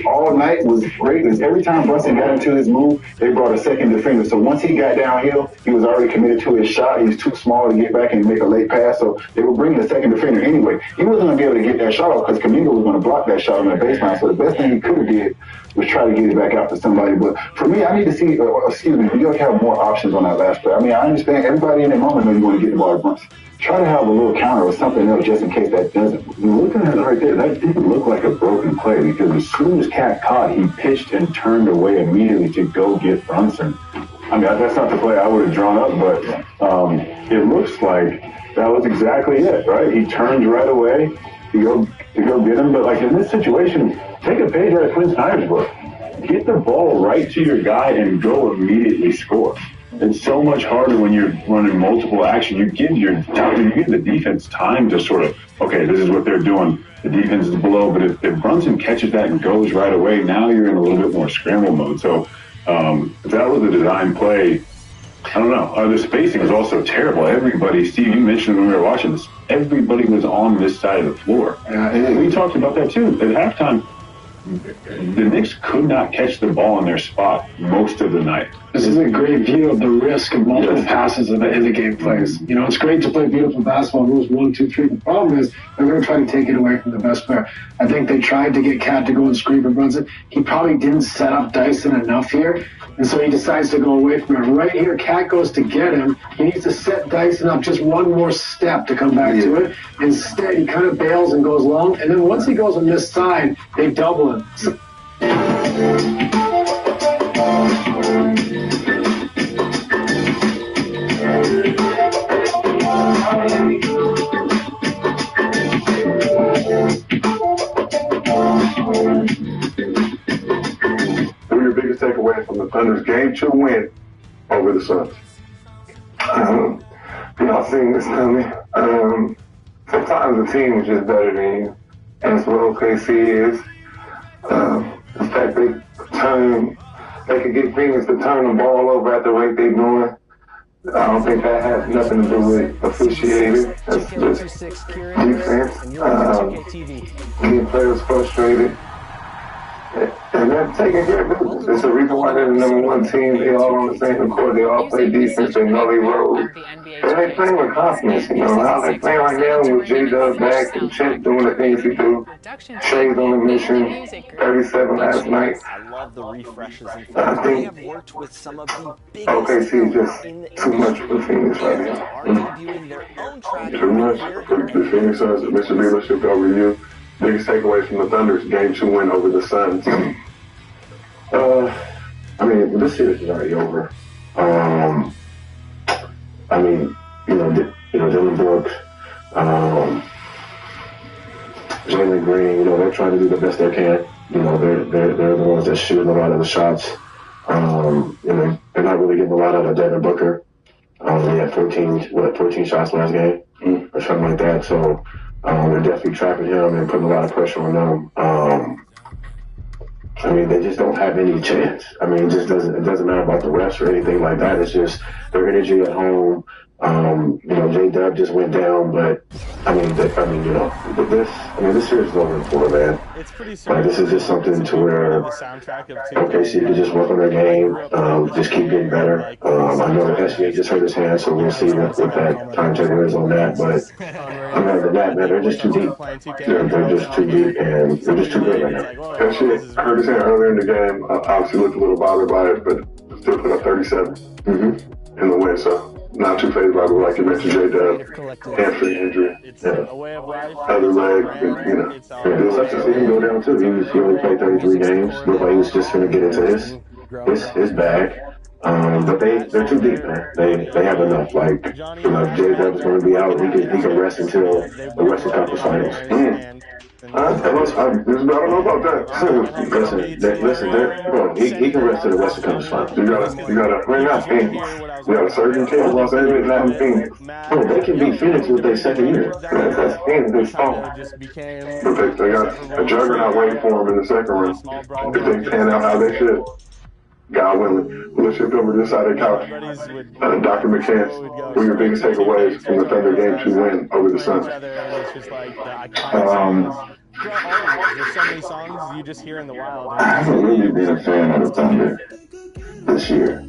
all night was great. And every time Brunson got into his move, they brought a second defender. So once he got downhill, he was already committed to his shot. He was too small to get back and make a late pass. So they were bringing a second defender anyway. He wasn't going to be able to get that shot off because Kaminga was going to block that shot on the baseline. So the best thing he could have did was try to get it back out to somebody. But for me, I need to see, New York have more options on that last play. I mean, I understand everybody in that moment knows you want to get the ball to Brunson. Try to have a little counter or something else just in case that doesn't. Looking at it right there, that didn't look like a broken play because as soon as Cat caught, he pitched and turned away immediately to go get Brunson. I mean, that's not the play I would have drawn up, but it looks like that was exactly it, right? He turns right away to go get him. But like in this situation, take a page out of Quinn Snyder's book. Get the ball right to your guy and go immediately score. It's so much harder when you're running multiple action. You give the defense time to sort of, okay, this is what they're doing. The defense is below, but if Brunson catches that and goes right away, now you're in a little bit more scramble mode. So if that was a design play, I don't know. The spacing was also terrible. Everybody, Steve, you mentioned when we were watching this, everybody was on this side of the floor. And we talked about that too. At halftime, the Knicks could not catch the ball in their spot most of the night. This is a great view of the risk of multiple passes in the game plays. You know, it's great to play beautiful basketball, rules 1, 2, 3. The problem is they're going to try to take it away from the best player. I think they tried to get Cat to go and screen for Brunson. He probably didn't set up Dyson enough here, and so he decides to go away from it. Right here, Cat goes to get him. He needs to set Dyson up just one more step to come back to it. Instead, he kind of bails and goes long, and then once he goes on this side, they double him. Takeaway from the Thunder's Game 2 win over the Suns. We all seen this coming. Sometimes the team is just better than you. And that's what OKC is. The fact they could get Phoenix to turn the ball over at the rate they're going. I don't think that has nothing to do with officiating. That's just defense. Getting players frustrated. And they're taking care of business. It's the reason why they're the #1 team. They all on the same court. They all play defense. They know they roll. And they playing with confidence. You know how they playing right now with J-Dub back and Chip doing the things he do. Shay's on the mission. 37 last night. I think OKC is just too much for Phoenix right now. Too much for the Phoenix Suns. Mr. B, let's shift over to you. Biggest takeaway from the Thunder's Game 2 win over the Suns. I mean, this series is already over. I mean, Dylan Brooks, Jalen Green, they're trying to do the best they can. They're the ones that shoot a lot of the shots. They're not really getting a lot out of Devin Booker. He had 14 shots last game or something like that. So they're definitely trapping him and putting a lot of pressure on them. I mean, they just don't have any chance. I mean, it doesn't matter about the refs or anything like that. It's just their energy at home. J-Dub just went down, but this series is over for, man. It's pretty like, this is just something to where OKC can just work on their game, just keep getting better. I know that SGA just hurt his hand, so we'll see what that timetable is on that. But other than that, man, they're just too deep. They're just too deep, and they're just too good right now. SGA hurt his hand earlier in the game. Obviously looked a little bothered by it, but still put up 37 in the win, so. Not too phased by it, like you mentioned, J-Dub, hamstring injury, other leg, It was such to see him go down too. He only played 33 games. Looked like he was just going to get into his bag. But they're too deep, man. They have enough. Like, if J-Dub's going to be out, he can rest until the Western Conference Finals. I don't know about that. Listen, he can rest to the Western Conference Finals. We're not Phoenix. We got a surgeon team in Los Angeles, not in Phoenix. Oh, they can beat Phoenix with their second year. That's Phoenix, they strong. But they got a juggernaut waiting for them in the second round. If they pan out how they should. God willing. Let's shift over to this side of the couch. Dr. McCants, what are your biggest takeaways from the Thunder Game 2 win over the Suns? throughout all the years, there's so many songs you just hear in the wild. I haven't really been a fan of the Thunder this year.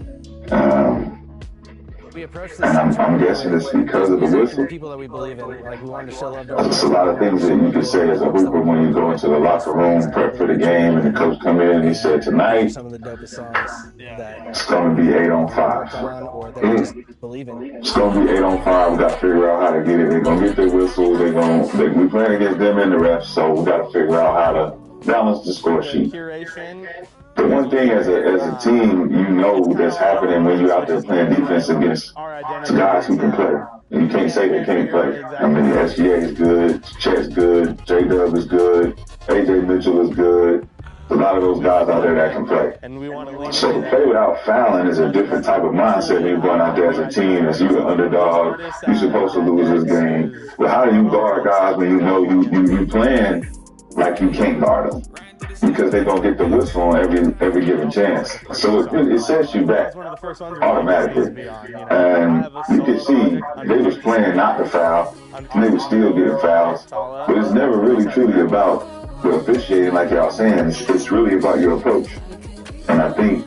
And I'm guessing it's because of the whistle. People that we believe in, like we wanted to show love to. There's a lot of things that you can say as a hooper when you go into the locker room, prep for the game, and the coach come in and he said, tonight, Some of the dopest songs that it's going to be 8 on 5. or that we just believe in. It's going to be 8 on 5. We got to figure out how to get it. They're going to get their whistle. We playing against them and the refs, so we got to figure out how to balance the score sheet. The one thing as a team, you know that's happening when you're out there playing defense against guys who can play. And you can't say they can't play. I mean, the SGA is good, Chet's good, J-Dub is good, AJ Mitchell is good. A lot of those guys out there that can play. So to play without fouling is a different type of mindset when you're going out there as a team. As you're an underdog, you're supposed to lose this game. But how do you guard guys when you know you playing like you can't guard them? Because they're going to get the whistle on every given chance. So it sets you back automatically. And you can see they was playing not to foul, and they were still getting fouls. But it's never really truly about the officiating like y'all saying. It's really about your approach. And I think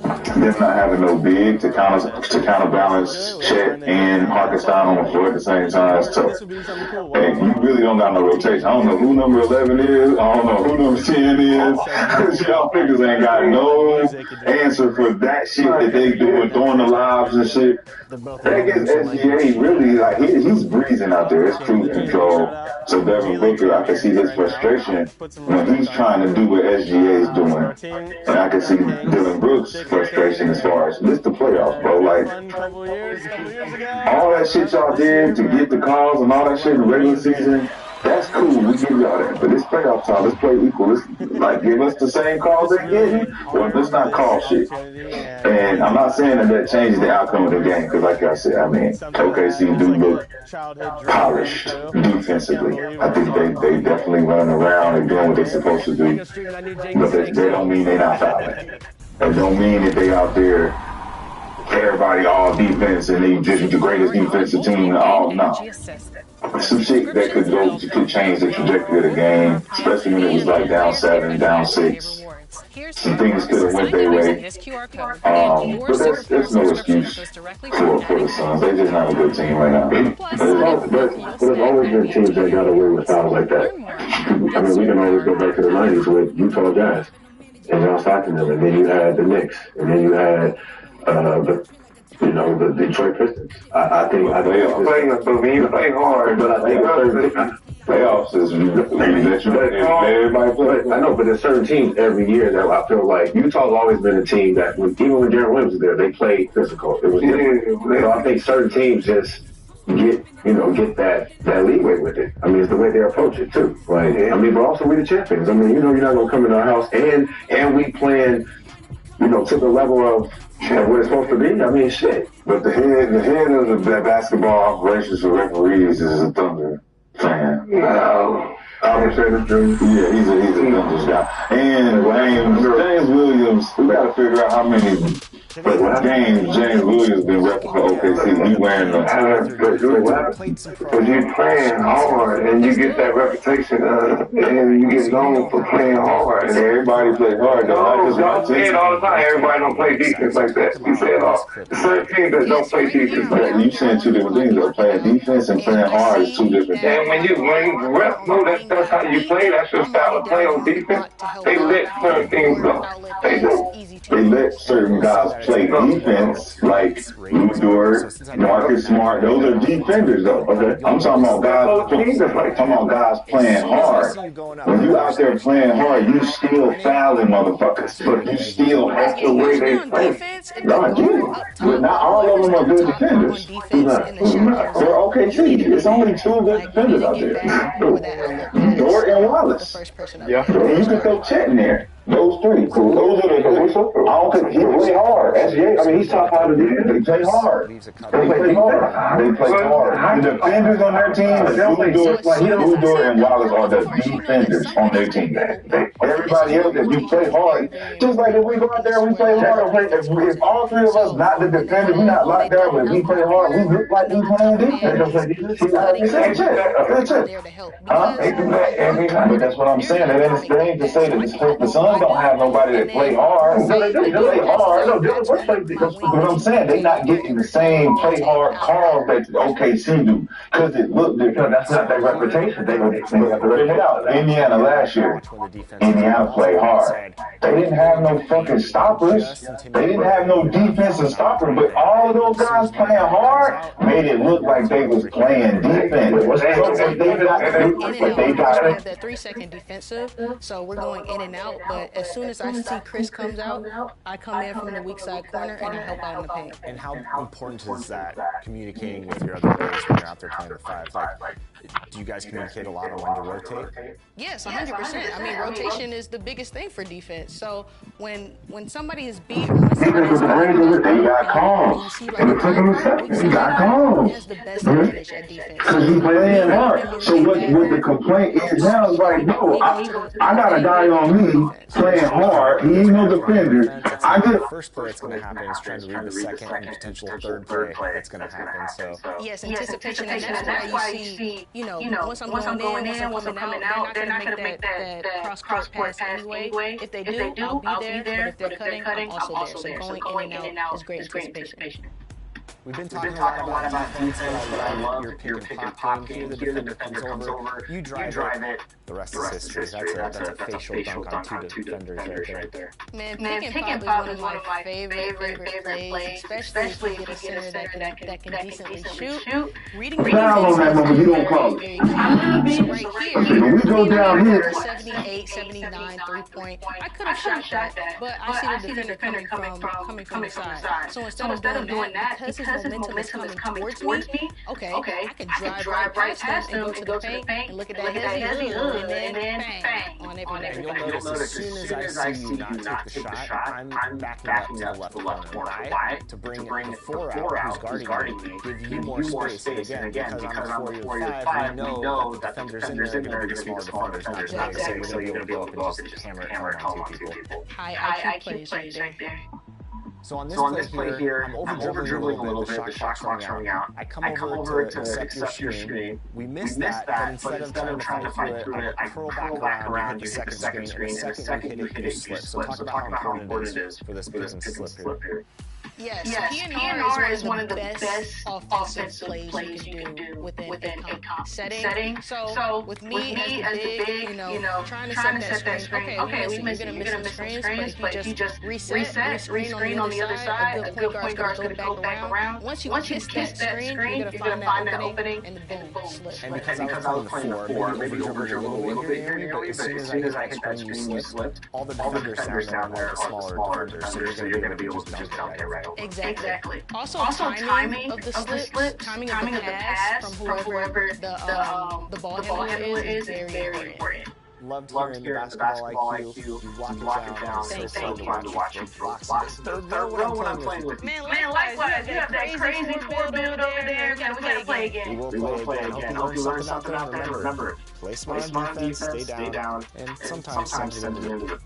them not having no big to counterbalance Chet and Hartenstein on the floor at the same time is tough. And you really don't got no rotation. I don't know who number 11 is. I don't know who number 10 is. Y'all figures ain't got no answer for that shit that they doing, throwing the lobs and shit. That against SGA, really, like, he's breezing out there. It's cruise control. So Devin Booker, I can see his frustration when he's trying to do what SGA is doing. And I can see Dylan Brooks' frustration as far as this the playoffs, bro. Like, all that shit y'all did to get the calls and all that shit in the regular season, that's cool. We give y'all that. But this playoff time, let's play equal. Let's, like, give us the same calls they're getting, or let's not call shit. And I'm not saying that changes the outcome of the game, because like I said, I mean, OKC do look polished defensively. I think they definitely running around and doing what they're supposed to do. But they don't mean they're not fouling. That don't mean that they out there, everybody all defense and they just the greatest defensive team. All no. Some shit that could change the trajectory of the game, especially when it was like down 7, down 6. Some things could have went their way. But that's no excuse for the Suns. They're just not a good team right now. But there's always been teams that got away with fouls like that. I mean, we can always go back to the 90s with Utah Jazz and John Stockton, and then you had the Knicks, and then you had the Detroit Pistons. I think when you play hard, but I think playoffs is everybody play. I know, but there's certain teams every year that I feel like Utah's always been a team that even when Jarrett Williams was there, they played physical. It was so I think certain teams just get that leeway with it. I mean, it's the way they approach it too. Like, I mean, but also we the champions. I mean, you're not gonna come in our house and we playing, to the level of what it's supposed to be. I mean, shit. But the head of the basketball operations for referees is a Thunder fan. I would say that's true. Yeah, he's a Thunder guy. And James Williams, we got to figure out how many games James Williams been repping for OKC. He wearing but you playing hard and you get that reputation and you get known for playing hard. And everybody play hard though. Y'all say it all the time. Everybody don't play defense like that. You say it all. The certain teams that don't play defense like that. You saying two different things though. Playing defense and playing hard is two different things. And when the refs know that's how you play, that's your style of play on defense, they let certain things go. They do. They let certain guys play defense, like Lou Dort, Marcus Smart. Those are defenders, though. Okay, I'm talking about guys playing hard. When you out there playing hard, you still fouling motherfuckers, but you still have the way they play. No, I get it. But not all of them are good defenders. They're OKC. It's only 2 good defenders out there. Dort and Wallace. Yeah. You can throw Chet in there. Those three. Those are the. I don't think he play hard. SJ, I mean, he's top 5 of the league. They play hard. They play hard. They play hard. The defenders on their team, Ludo and Wallace are the defenders on their team. Everybody else, if you play hard, just like if we go out there and we play hard, if all three of us not the defender, we not locked down, but if we play hard, we look like we playing defense. That's it. But that's what I'm saying. It ain't strange to say that the Suns don't have nobody that play hard. They play hard. But I'm saying they not getting the same play hard calls that OKC do because it looked different. That's not their reputation. They have to rip it out. Indiana last year, Indiana played hard. They didn't have no fucking stoppers. They didn't have no defensive stoppers. But all of those guys playing hard made it look like they was playing defense. They got that 3-second defensive, so we're going in and out. But as soon as I see Chris comes out, I come in from the weak side corner and I help out in the paint. And how important is that communicating with your other players when you're out there playing the five? Like, do you guys communicate a lot on when to rotate? Yes, 100%. I mean, rotation is the biggest thing for defense. So when somebody is beat, or when somebody is they got calls. They got calls. That's the best advantage at defense. Because he playing hard. So what the complaint is now is like, no, I got a guy on me playing hard. He ain't no defender. I get the first play that's going to happen is trying to read the second and potential third play that's going to happen. So yes, anticipation, and that's why you see, once I'm going in, once I'm coming out, they're not going to make that cross-court pass anyway. If they do, I'll be there. But if they're cutting, I'm also there. So going in and out is great anticipation. We've been talking a lot about defense, but I love your pick and pop game. Here, the defender comes over, you drive it. The rest is history. That's a facial dunk on two defenders right there. Man, pick and pop is one of my favorite plays, especially if you get a center that can decently shoot. Reading the defense is very key. So right here, we go down here. 78, 79, 3-point. I could have shot that, but I see the defender coming from the side. So instead of doing that, because his momentum is coming towards me, okay, I can drive right past him and go to the paint and look at that heavy, and then bang on everything. You'll notice as soon as I see you not take the shot, I'm backing up to the left corner. Why? To bring the four out who's guarding me, give you more space. And again, because I'm a 4-5, we know that the defenders in there are going to be the smaller defenders, not big, so we're going to be able to go up and just hammer it home on two people. High IQ plays right there. So on this play here, I'm over-dribbling a little bit, the shot clock's running out. I come over to accept your screen. We missed that, but instead of trying to fight through it, I curl back around, you hit the second screen, and the second we hit it, you slip. So talk about how important it is for this pick and slip here. Yes, PNR is one of the best offensive plays you can do within a comp setting. So with me as the big, trying to set that screen. Okay, we miss some screens, but if you just reset, rescreen on the other side, a good point guard's going to go back around. Once you kiss that screen, you're going to find that opening, and boom, slip. And because I was playing the 4, maybe over-dribbled a little bit here, but as soon as I hit that screen, you slipped. All the defenders down there are the smaller defenders, so you're going to be able to just dunk it right over. Exactly. Also timing of the slip, timing of the pass from whoever the ball handler is very important. Loved hearing the basketball IQ. You walk it down. Thank so fun to watch you blocks. Third row when I'm playing with you. Man, likewise, you have that crazy floor build over there. We gotta play again. We will play again. I hope you learn something out there. Remember, play smart defense, stay down, and sometimes send it into the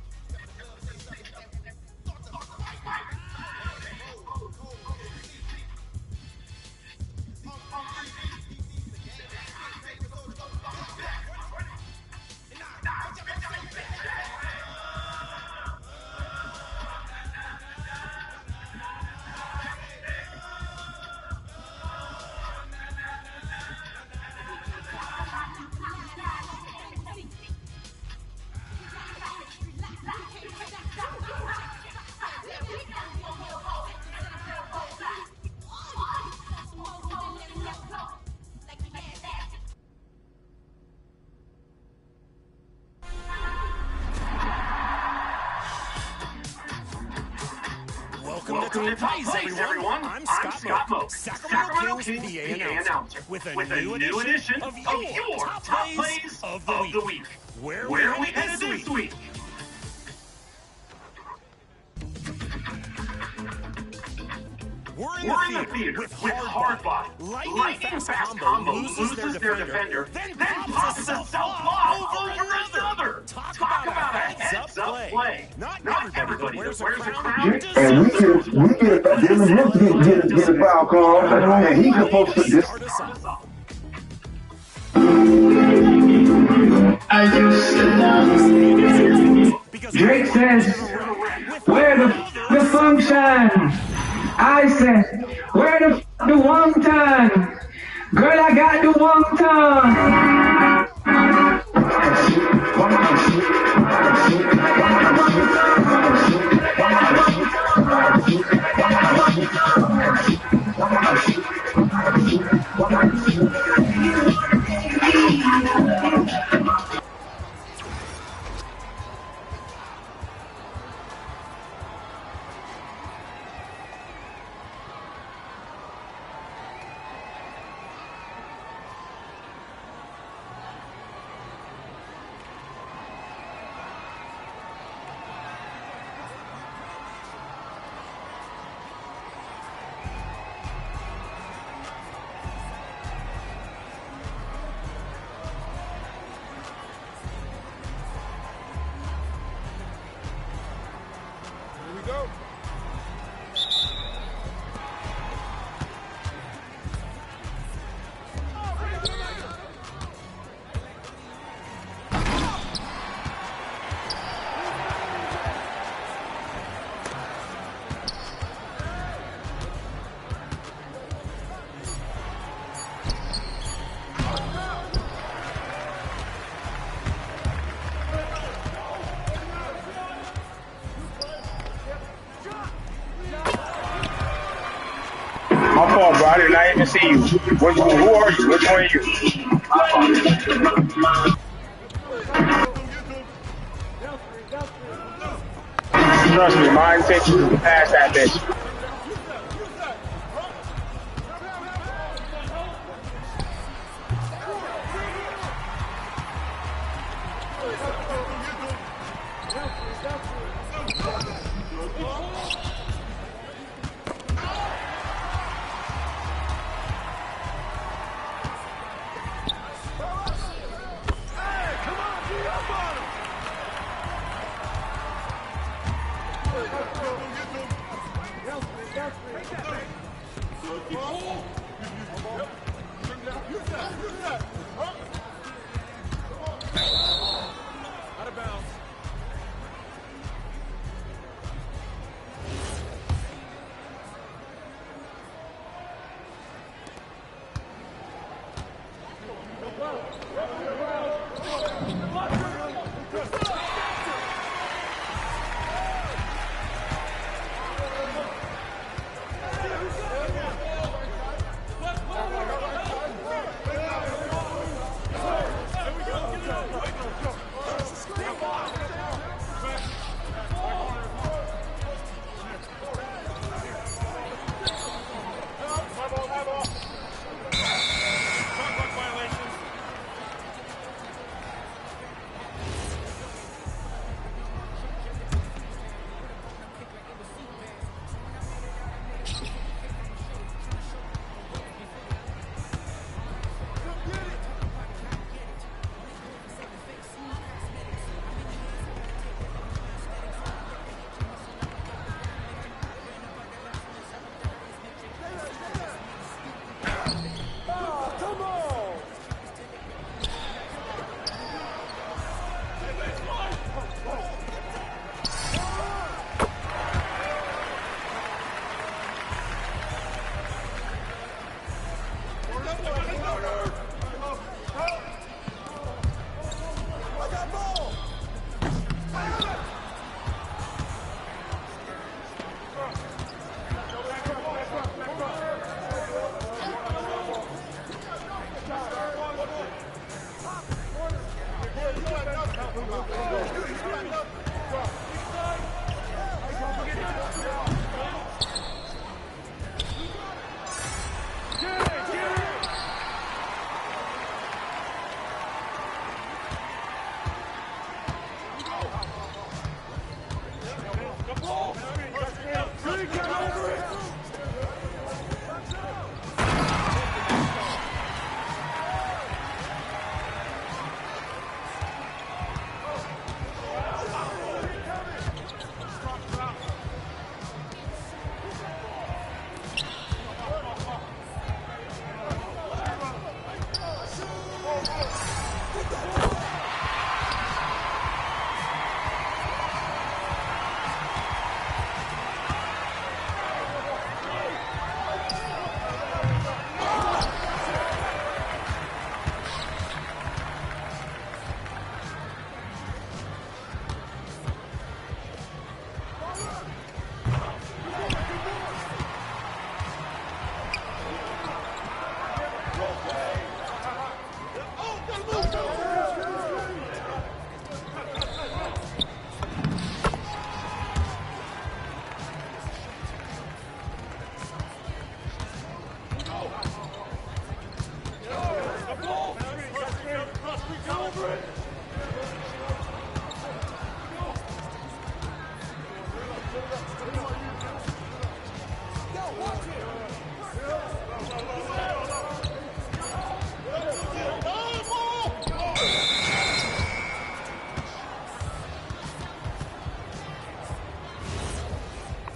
Welcome to Top Plays, everyone. I'm Scott Moak, Sacramento Kings PA announcer, with a new edition of your Top Plays of the Week. Where are we headed this week? We're in the theater with hard body. Lightning fast combo loses their defender, then pops a self-lob over another. Talk about a heads-up play. Not everybody that wears a crown deserves And we get Dylan Brooks get a foul call, and he's supposed to this. I used to love. Drake says, where the function? I said, where the one time? Girl, I got the one time. My fault, bro. I did not even see you. Who are you? Which one are you? Trust me, my intention is to pass that bitch.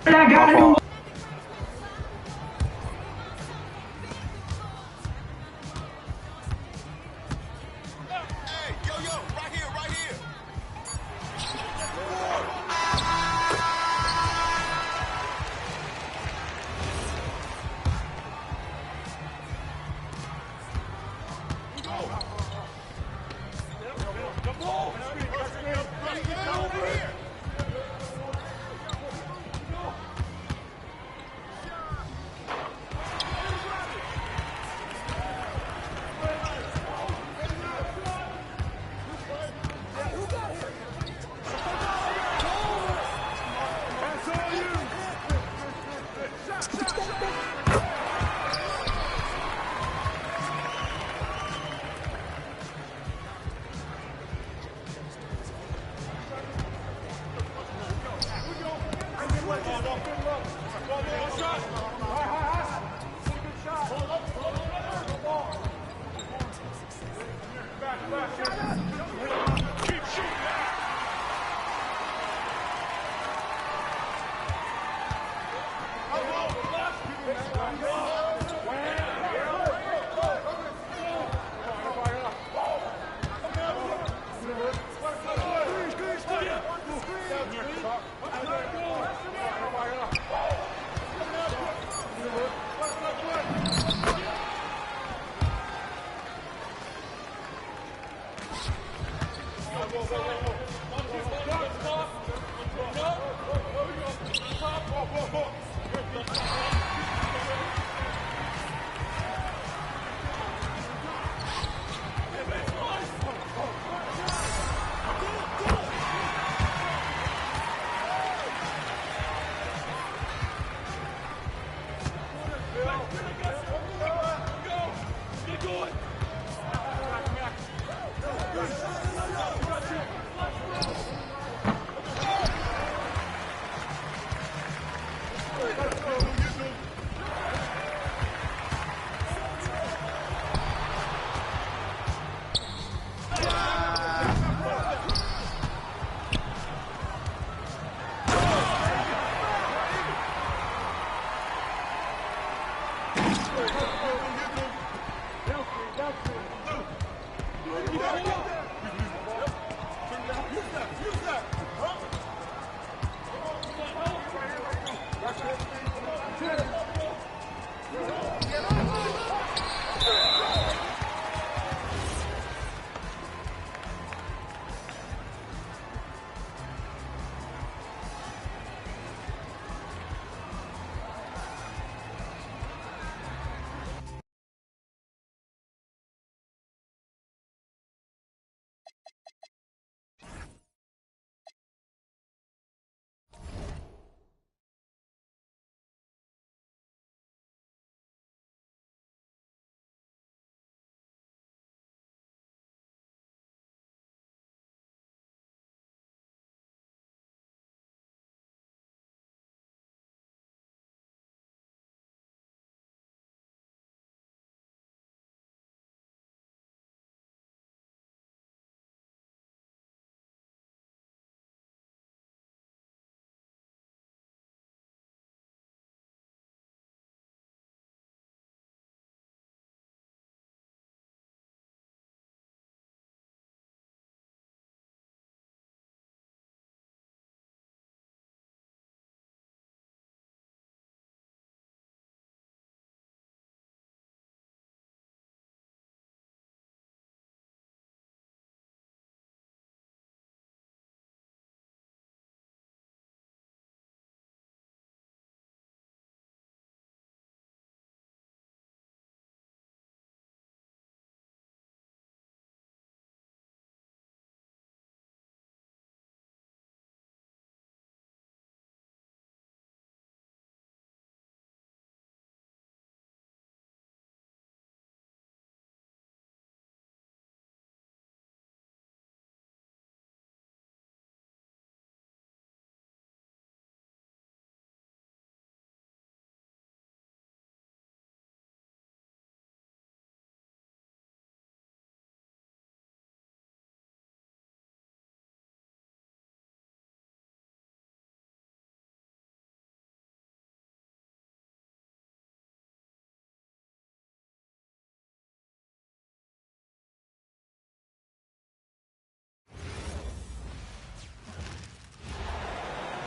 I gotta do.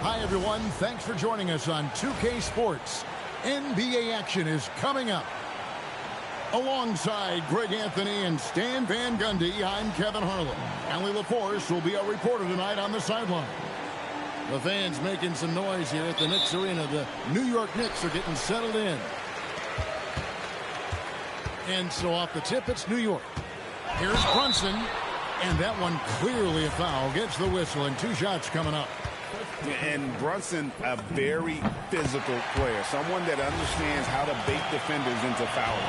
Hi, everyone. Thanks for joining us on 2K Sports. NBA action is coming up. Alongside Greg Anthony and Stan Van Gundy, I'm Kevin Harlan. Allie LaForce will be our reporter tonight on the sideline. The fans making some noise here at the Knicks Arena. The New York Knicks are getting settled in. And so off the tip, it's New York. Here's Brunson. And that one clearly a foul. Gets the whistle, and 2 shots coming up. And Brunson, a very physical player. Someone that understands how to bait defenders into fouling.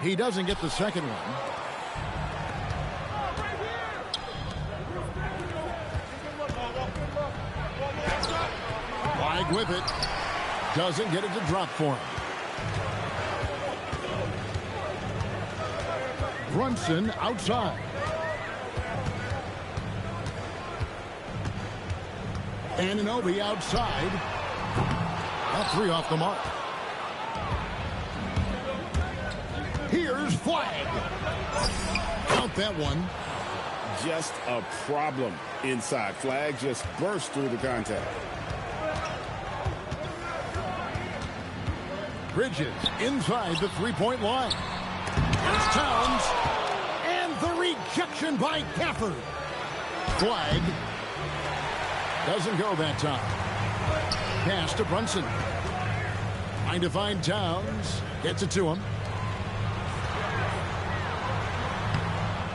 He doesn't get the second one. Wide with it. Doesn't get it to drop for him. Brunson outside. Anunoby outside. That 3 off the mark. Here's Flag. Count that one. Just a problem inside. Flag just burst through the contact. Bridges inside the 3-point line. Here's Towns. And the rejection by Gafford. Flag. Doesn't go that time. Pass to Brunson. Trying to find Towns. Gets it to him.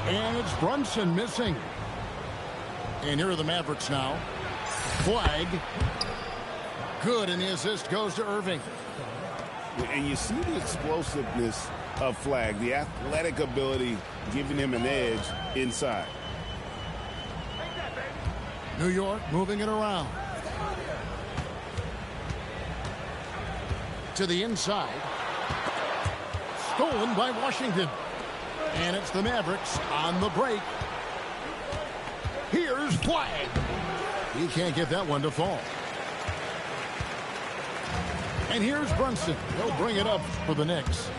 And it's Brunson missing. And here are the Mavericks now. Flag. Good, and the assist goes to Irving. And you see the explosiveness of Flag, the athletic ability giving him an edge inside. New York moving it around. To the inside. Stolen by Washington. And it's the Mavericks on the break. Here's Flag. He can't get that one to fall. And here's Brunson. He'll bring it up for the Knicks.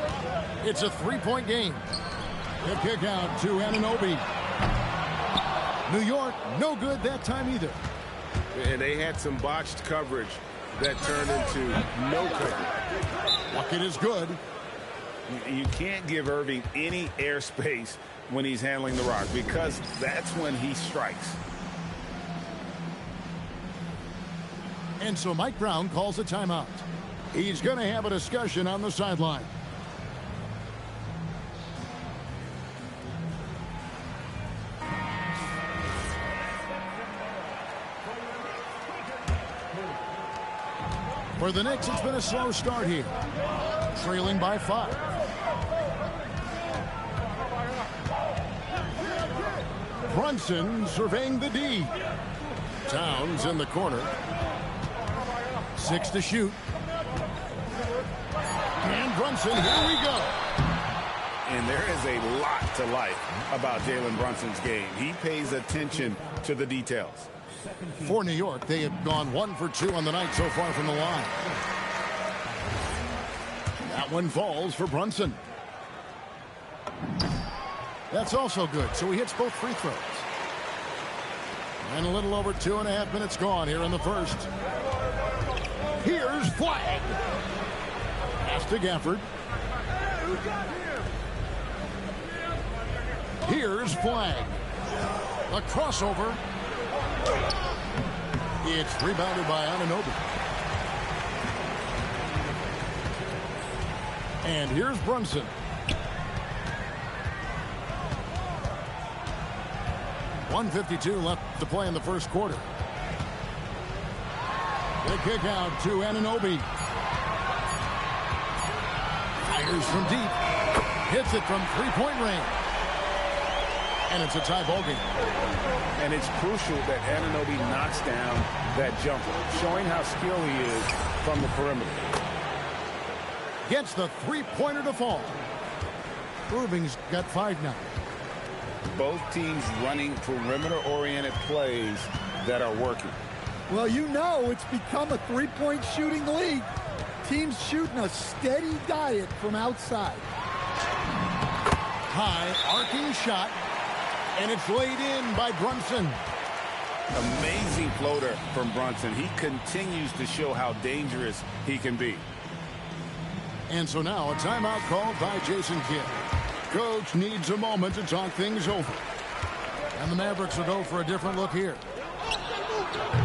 It's a 3-point game. The kick out to Anunoby. New York, no good that time either. And they had some botched coverage that turned into no coverage. Bucket is good. You can't give Irving any airspace when he's handling the rock because that's when he strikes. And so Mike Brown calls a timeout. He's going to have a discussion on the sideline. For the Knicks, it's been a slow start here. Trailing by 5. Brunson surveying the D. Towns in the corner. 6 to shoot. And Brunson, here we go. And there is a lot to like about Jalen Brunson's game. He pays attention to the details. For New York, they have gone 1 for 2 on the night so far from the line. That one falls for Brunson. That's also good, so he hits both free throws. And a little over 2.5 minutes gone here in the first. Here's Flag. Pass to Gafford. Here's Flag. A crossover. It's rebounded by Anunoby. And here's Brunson. .152 left to play in the first quarter. The kick out to Anunoby. Fires from deep. Hits it from 3-point range. And it's a tie ball game. And it's crucial that Anunoby knocks down that jumper, showing how skilled he is from the perimeter. Gets the 3-pointer to fall. Irving's got 5 now. Both teams running perimeter-oriented plays that are working. Well, you know it's become a 3-point shooting league. Teams shooting a steady diet from outside. High arcing shot. And it's laid in by Brunson. Amazing floater from Brunson. He continues to show how dangerous he can be. And so now a timeout called by Jason Kidd. Coach needs a moment to talk things over. And the Mavericks will go for a different look here.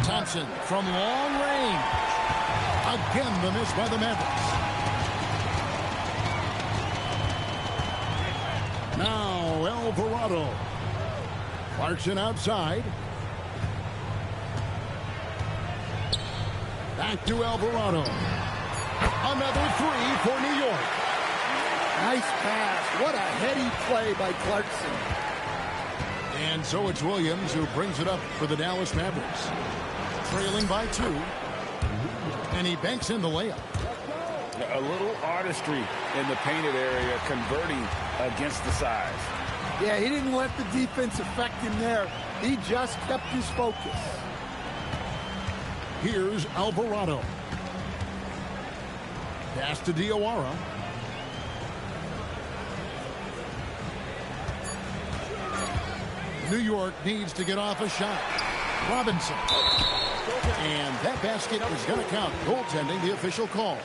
Thompson from long range. Again, the miss by the Mavericks. Now Alvarado. Clarkson outside. Back to Alvarado. Another three for New York. Nice pass. What a heady play by Clarkson. And so it's Williams who brings it up for the Dallas Mavericks. Trailing by 2. And he banks in the layup. A little artistry in the painted area, converting against the size. Yeah, he didn't let the defense affect him there. He just kept his focus. Here's Alvarado. Pass to Diawara. New York needs to get off a shot. Robinson. And that basket is going to count. Goaltending, the official call.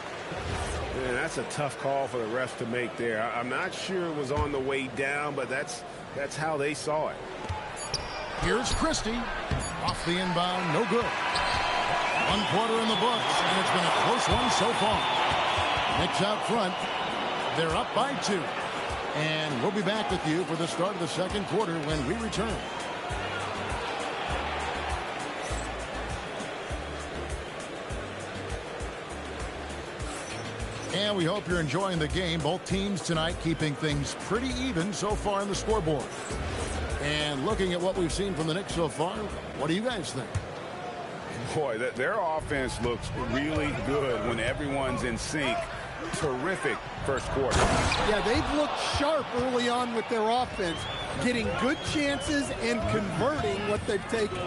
Man, that's a tough call for the refs to make there. I'm not sure it was on the way down, but that's how they saw it. Here's Christie. Off the inbound, no good. 1 quarter in the books, and it's been a close one so far. Knicks out front. They're up by 2. And we'll be back with you for the start of the second quarter when we return. And we hope you're enjoying the game. Both teams tonight keeping things pretty even so far in the scoreboard. And looking at what we've seen from the Knicks so far, what do you guys think? Boy, their offense looks really good when everyone's in sync. Terrific first quarter. Yeah, they've looked sharp early on with their offense, getting good chances and converting what they've taken.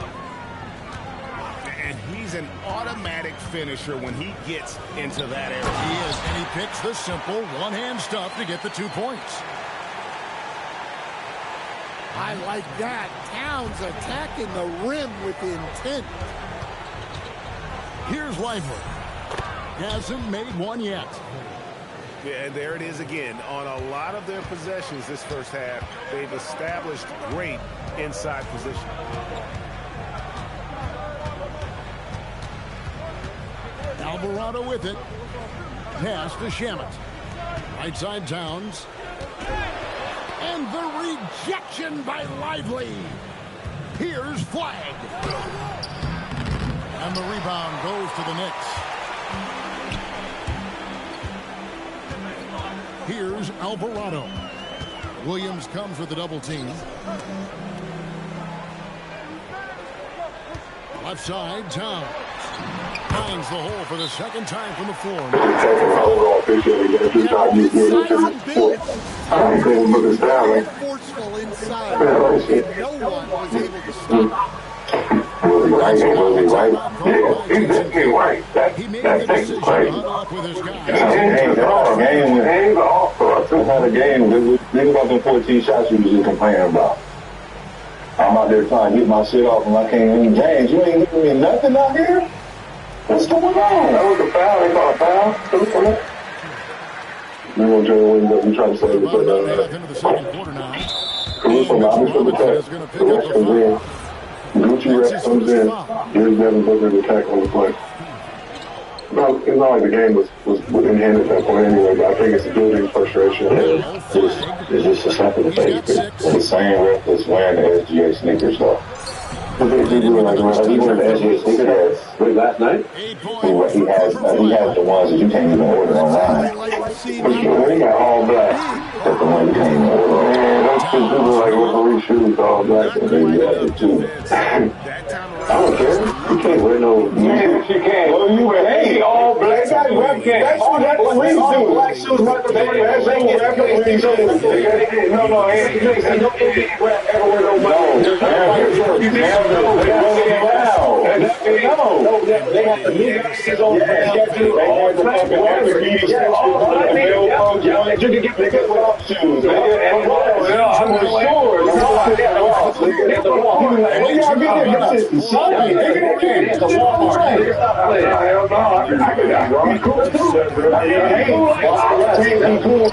And he's an automatic finisher when he gets into that area. He is, and he picks the simple one-hand stuff to get the 2 points. I like that. Towns attacking the rim with intent. Here's Lively. Hasn't made one yet. Yeah, and there it is again. On a lot of their possessions this first half, they've established great inside position. Alvarado with it. Pass to Shamet. Right side Towns. And the rejection by Lively. Here's Flag. And the rebound goes to the Knicks. Here's Alvarado. Williams comes with the double team. Left side, Towns. Finds the hole for the second time from the floor. Forceful inside. No one was able to stop. Right. He made the decision to huddle up with his guys. That's not a game. Think about the 14 shots you was just complaining about. I'm out there trying to get my shit off and I can't win games. You ain't giving me nothing out here? What's going on? That was a foul. They called a foul. You want to win, but we try to save it for the second quarter now. Caruso is going to pick up the foul. Gucci rep comes in. Here's Devin Booker to attack on the play. No, it's not like the game was in hand at that point anyway, but I think it's a building frustration. It's just a simple thing. It's the same rep that's wearing the SGA sneakers, though. He wore the SGA sneakers last night. He has the ones that you can't even order online. He got all black. That's the one you can't even order. Man, those two people like referee shoes all black, and they got it too. I don't care. You can't wear no. Yes, you can. Well, you wear all black. That's what referees do. Black shoes, not the black. That's what referees do. No, you can't see no NBA ref ever wear no black. You think so? No, they have to leave his own schedule. All the fucking everything. Yeah, you can get the good off shoes. I'm sure. Where y'all get that? This is shiny. It's a Walmart.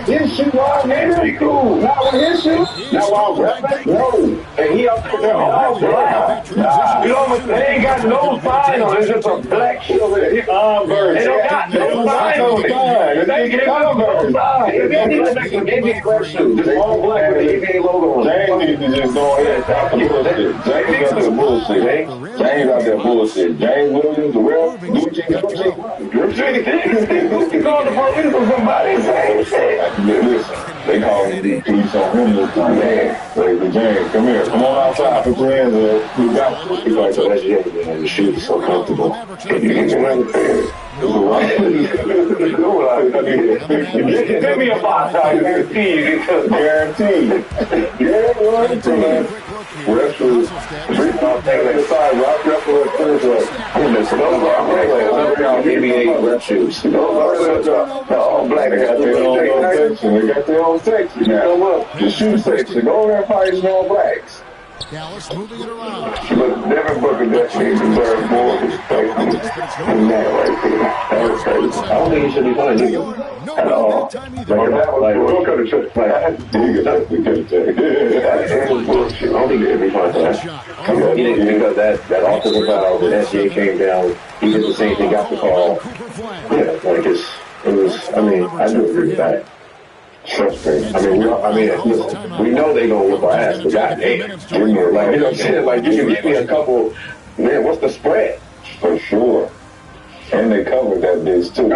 His shoe are very cool. Not with his shoe. Now I'm rapping. No. And he up there all black. You know, they ain't got no sign on it. It's just a black shoe over there. Converse. They don't got no sign on it. They get Converse. They get fresh shoes. Just all black with the NBA logo on it. James needs to just go ahead and stop the bullshit. James out there bullshit. James out there bullshit. James Williams, the real Gucci. Gucci called the police for somebody saying shit. Listen, they called the police on him this time. Man, James, come here. Come on outside. Put your hands up. You got it. He's like, so that's your man. The shoes so comfortable. Can you get your hands up? Give me a box. I guarantee you. Guarantee. Wrestlers, inside rock wrestler, NBA rep shoes. All black. They got their own section. They got their own section now. The shoe section. Go over there and find small blacks. Dallas moving it around. But never booking that shit deserves more respect than that right there. That was crazy. I don't think he should be playing either. At all. Like, we'll cut it. Like, I had to dig it up to get it. That is bullshit. I don't think he should be playing for that. Because that offensive foul, when SGA came down, he did the same thing, got the call. Yeah, like it was, I mean, I do agree with that. Frustrating. I mean, listen, we know they gonna whip our ass, but goddamn, give me like, you know what I'm saying? Like, you can give me a couple. Man, what's the spread? For sure. And they covered that bitch too. They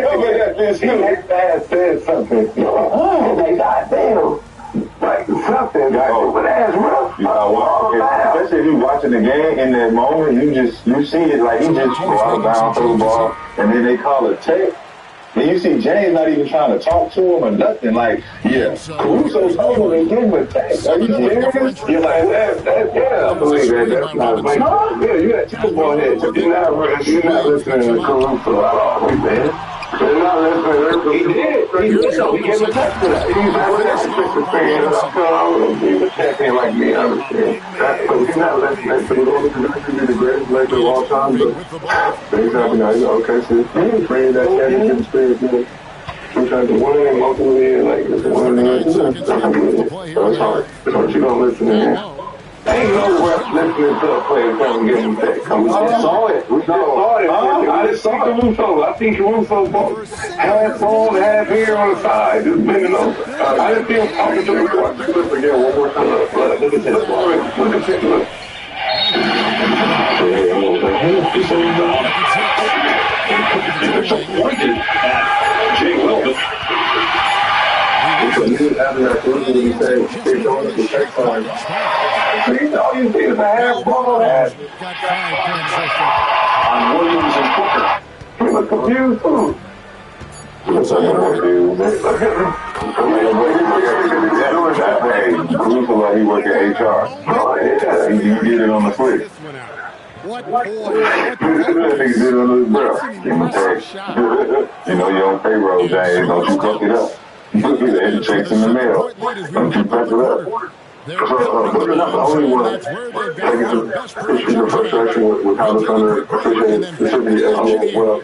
covered that bitch too. His ass said something. Oh, like goddamn. Like something. But ass rough. Especially if you watching the game in that moment, you see it like he just go out of bounds, throw the ball, and then they call it tech. And you see James not even trying to talk to him or nothing. Like, yeah, Caruso's over and give him a text. Are you serious? You're like, yeah, I believe that. That's not like, yeah, you got two ball heads. You're not listening to Caruso at all, man. You're not listening to He did. He gave a text to that. He's not listening to the fan. He's a champion like me, I understand. But he's not listening to the greatest Laker of all time, but things happen now. Okay, so he's bringing that championship experience in. We're trying to win and ultimately, like, it's one of the things. So it's hard. But you don't listen to him. Ain't no ref listening to a player trying to get him back. We saw it. I just saw Caruso. I think Caruso had phone, had hair on the side, just bending over. I didn't see him talking to the ref. Let's again one more time. Look at this. Look at this. Look. Disappointed at Jay Wilson. Because he was having that person to say, they're going to protect time. See, all you see is a half ball ass. On Williams and Booker. He was confused too. What's up, dude? Look at him. That way, Caruso like he work at HR. Oh, yeah. He did it on the switch. What boy? Nigga did it on his bro. Give him a text. You know you're on payroll, James. Don't you fuck it up. The checks in the mail. Don't you fuck it up. Booker's not the only one taking some issues of frustration with how the Thunder appreciate the city as well.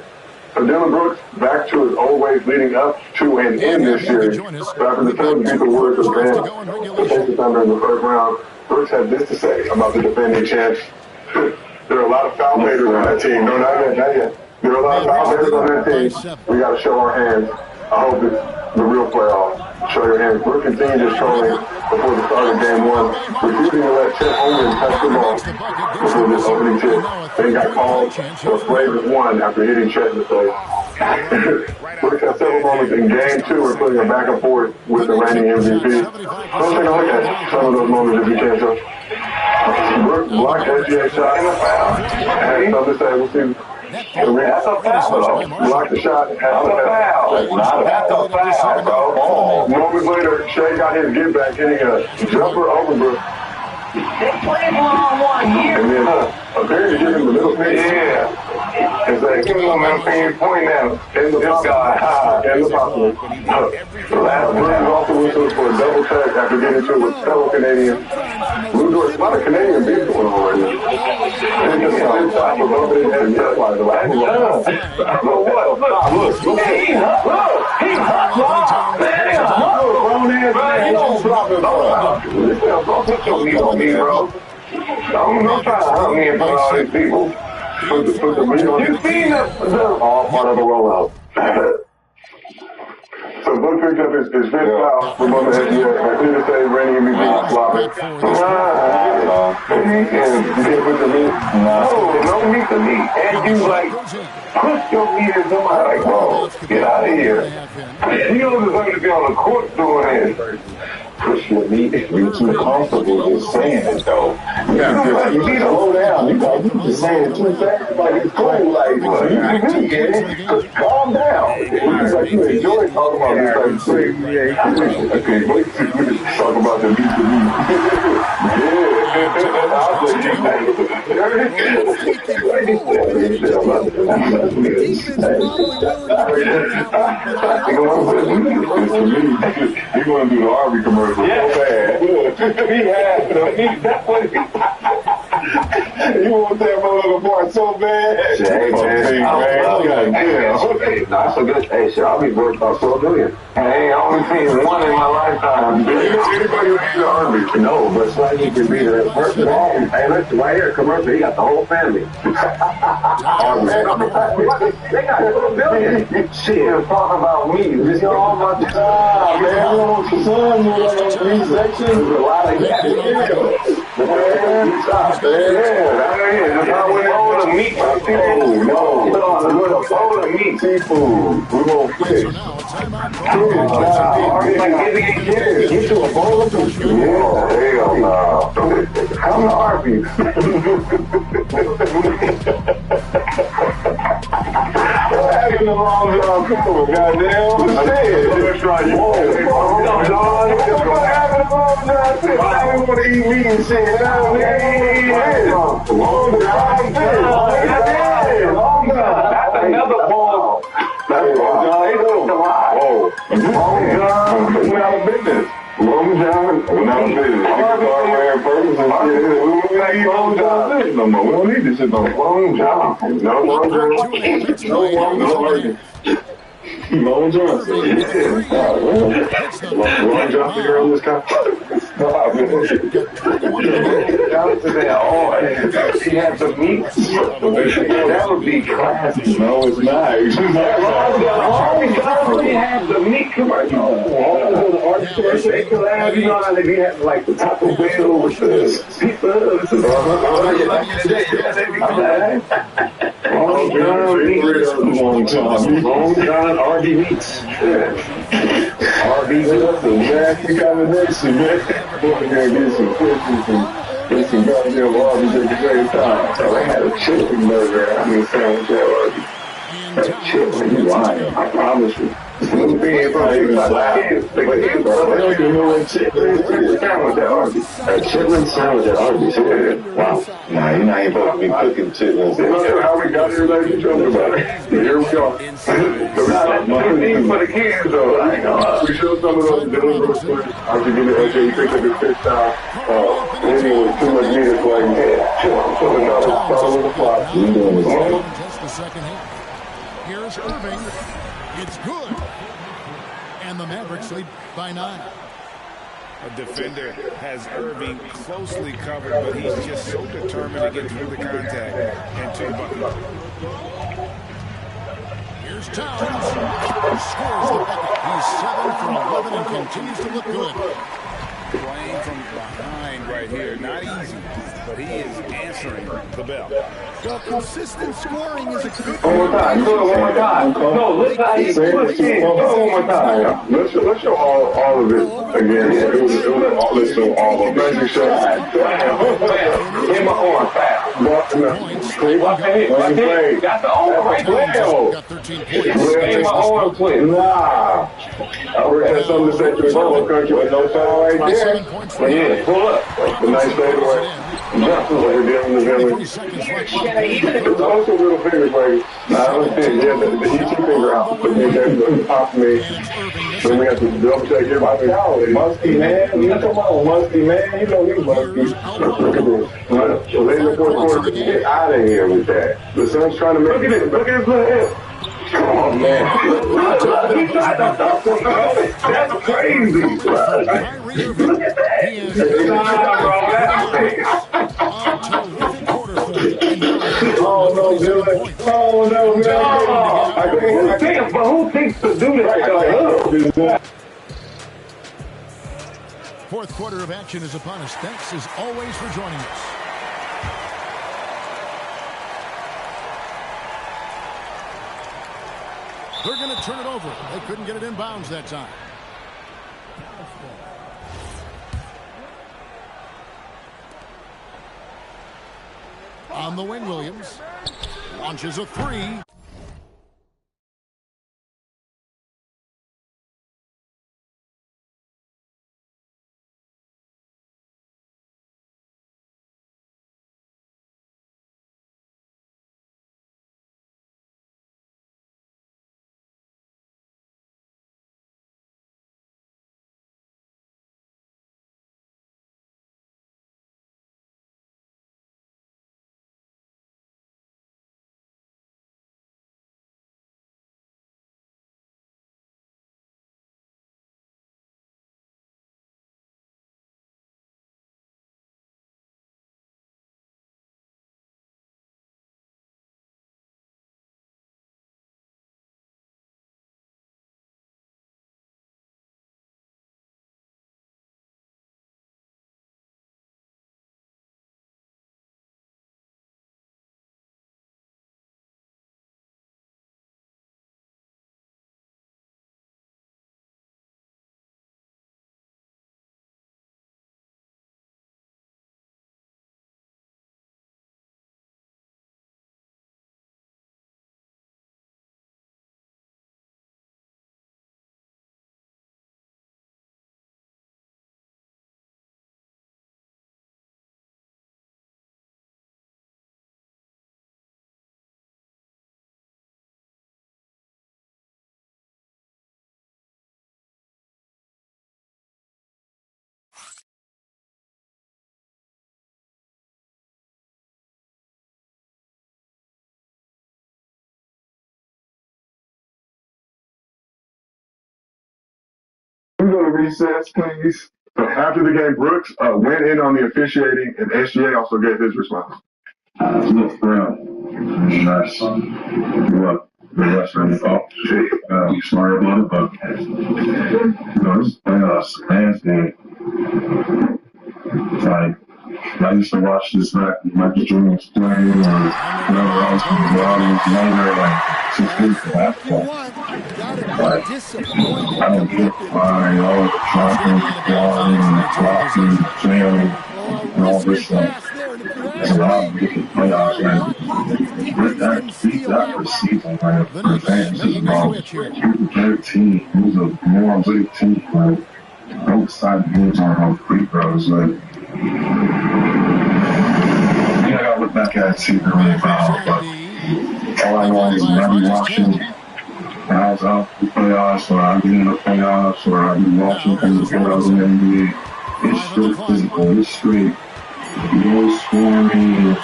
Dylan Brooks back to his old ways leading up to and in this series. After the time to beat the Warriors of Van to take the Thunder in the first round, Brooks had this to say about the defending champs. There are a lot of foul haters on that team. No, not yet. There are a lot of foul haters on that team. We got to show our hands. I hope it's the real playoffs. Show your hands. Brooks continued his trolling before the start of game one, refusing to let Chet Holmgren touch the ball before this opening tip. Then got called for Flavors 1 after hitting Chet in the face. Brooks had several moments in game 2 where putting a back and forth with the reigning MVP. Let's take a look at some of those moments if you can, so. Brooks blocked SGA shot and a foul. And something to say, we'll see. That's a foul. Blocked the shot. That's a foul. That's not a foul, bro. Moments later, Shea got his get back, hitting a jumper over Brooks. They played one-on-one. And then apparently give him the middle finger. Yeah. It's like, give me one man finger point now. This guy high. And the possible. Last run off the whistle for a double touch after getting into it with fellow Canadian. Blue Door, a lot of Canadian beef going on right now. And just top of it and just like the last one. Look, he hot, man. You don't drop it all. Don't put your meat on me, bro. Don't try to hunt me in front of all these people. Put the meat on you. You seen the all part of the rollout. So Book picked up his fifth foul from on the NBA. I couldn't say Randy and me being sloppy. You can't put the meat. No meat to meat. And you like push your meat in somebody like, bro, get out of here. You don't deserve to be on the court doing this. Push your meat. You're too comfortable with saying it though. You need to slow down. You just saying it too fast. Like it's cool. Like you get it. Calm down. It's like you enjoy talking about this type of thing. Okay, wait till we talk about the meat to meat. You're going to do the Arby commercial so bad. He had the meat. That's what you want that motherfucker part so bad. Hey, man. That's a good. Hey, shit, I'll be worth about $4 million. Hey, I only seen one in my lifetime. Anybody who eats the Arby? No, but it's like he can be the person. Hey, listen, right here, commercial. He got the whole family. Oh, man, they got $4 million. Shit, talking about me. This is all my time, man. You know, for some, you know, 3 sections, a lot of gas. That's how we hold the meat. Seafood. We won't fish. Get to a bowl of fish. Yeah, hell no. Come to Arby's. Having a long John Cooper, goddamn. Let's try you. Long John. Having a long John Cooper. I don't want to eat meat and shit. Long John. Long John. That's another ball. That's Long John. Whoa. Long John. We're out of business. Long John. We're out of business. Long John. No more. We don't need this shit no more. Long John. No Long John. No Long John. Long Johnson. Long Johnson, you're on this guy. Stop, man. He had some meat. That would be classy. No, it's not. Long Johnson, he had the meat commercial. All the artists, they could have, you know how they have like the Taco Bell with the pizza. Long John RD Meats. RD Meats, a nasty combination, man. We're going to get some fish and get some goddamn Arby's at the same time. So they had a chicken burger. I mean, sandwich at Arby's. That chicken, you lying. I promise you. They don't even know what chitlin sandwich at Arby's. A chitlin sandwich at Arby's. Wow. Nah, you're not even supposed to be cooking chitlins. I'm not sure how we got here, ladies and gentlemen. Here we go. These for the kids, though. I ain't gonna we showed some of those videos real quick. I was giving it, you picked up his fish style. Anything with too much meat is like, follow the flop. Just the second half. Here's Irving. It's good. And the Mavericks lead by 9. A defender has Irving closely covered, but he's just so determined to get through the contact and to the bucket. Here's Towns. Scores the bucket. He's 7 for 11 and continues to look good. Playing from behind right here. Not easy, but he is answering the bell. Well, consistent scoring is a good One more time. Do it one more time. No, let's not even do it one more time. Let's show all of it again. It was let's show all of it. Magic shot. Hit my arm fast. Got the arm right there. Got 13 points. Hit my arm quick. Nah. I worked at something to say to the whole country with no foul right there. But yeah, pull up. That's a nice fadeaway. Johnson over there. 23 seconds left. It's also a little finger break. I understand, yeah, the each finger out. But then there's possibly, then we have to double check everybody. Oh, Muskie, man. You come on, Muskie, man. You know he's Muskie. Look at this. So late in the fourth quarter, get out of here with that. The Suns trying to make it. Look at his little head. Come on, man. That's crazy. Look at that. Oh, no, Dylan. Oh, no, man. Who thinks to do this? Fourth quarter of action is upon us. Thanks as always for joining us. They're going to turn it over. They couldn't get it in bounds that time. On the wing, Williams launches a three. We go to recess, please. So after the game, Brooks went in on the officiating, and SGA also gave his response. Look, bro, nice. What? The rest of the fault. Smart about it, but this playoffs, man's game. Like, I used to watch this back when Michael Jordan was playing, or whatever else in the audience later, like 6 feet for basketball. Like, I don't get why all the dropping, blocking, jailing, and all this stuff. It's allowed to get the playoffs, man. With that, keep that for season, man. For fans, it's about who's a better team, who's a more elite team, like, both side games on free throws, like, I gotta look back at it, see if really about, but all I know is when I be watching, when I was out the playoffs, or I'd be in the playoffs, or I'd be watching things before I was in the NBA, it's straight physical, it's straight low scoring,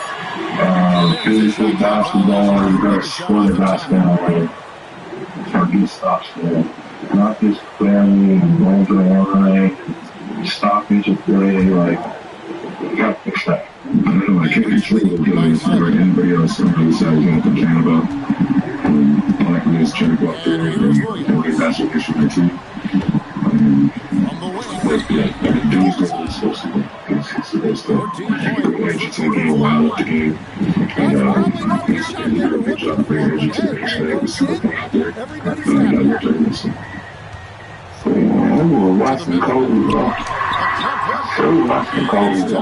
physical basketball, you gotta score the basketball, like, or get stops there. Not just clearing and going to the line, stoppage of play, like, you gotta fix that. I can't control the guys or anybody else on the side is going to complain about. Like, we just try to go up there and that's what they should be too. But yeah, dudes go to the social it's supposed to take a while with the game. And he's doing a good job of bringing education to the super out there. So, we're watching Kobe, bro. So we watching Kobe, bro.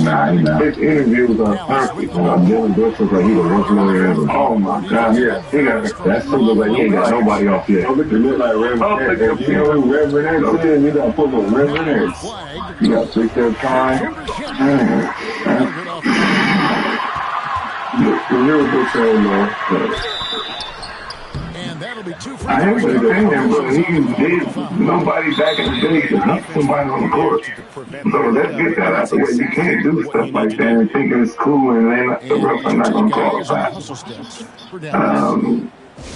Nah. His interviews are perfect. Dylan Brooks was like, he the worst lawyer ever. Oh my God, yeah. That's something like he ain't got nobody off yet. Oh, look at me like Reverend X. You know who Reverend X is? You gotta put the Reverend X. You gotta take that time. The real big thing, man. And that'll be 2 free I ain't throws. gonna say him, but he did. Nobody back in the day could knock somebody on the court. So let's get that out the way. You can't do stuff like that and think it's cool and then the refs are not gonna call it foul.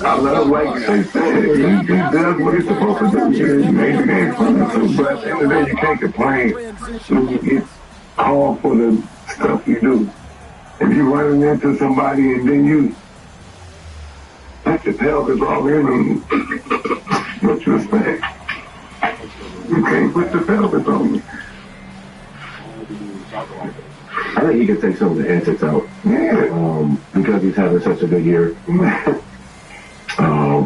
I love, like they said, he does what he's supposed to do. He made the game fun too, but at the end of the day, you can't complain when you get called for the stuff you do. If you're running into somebody and then you put your pelvis all in them, what you expect? You can't put your pelvis on me. I think he can take some of the antics out. Yeah. Because he's having such a good year.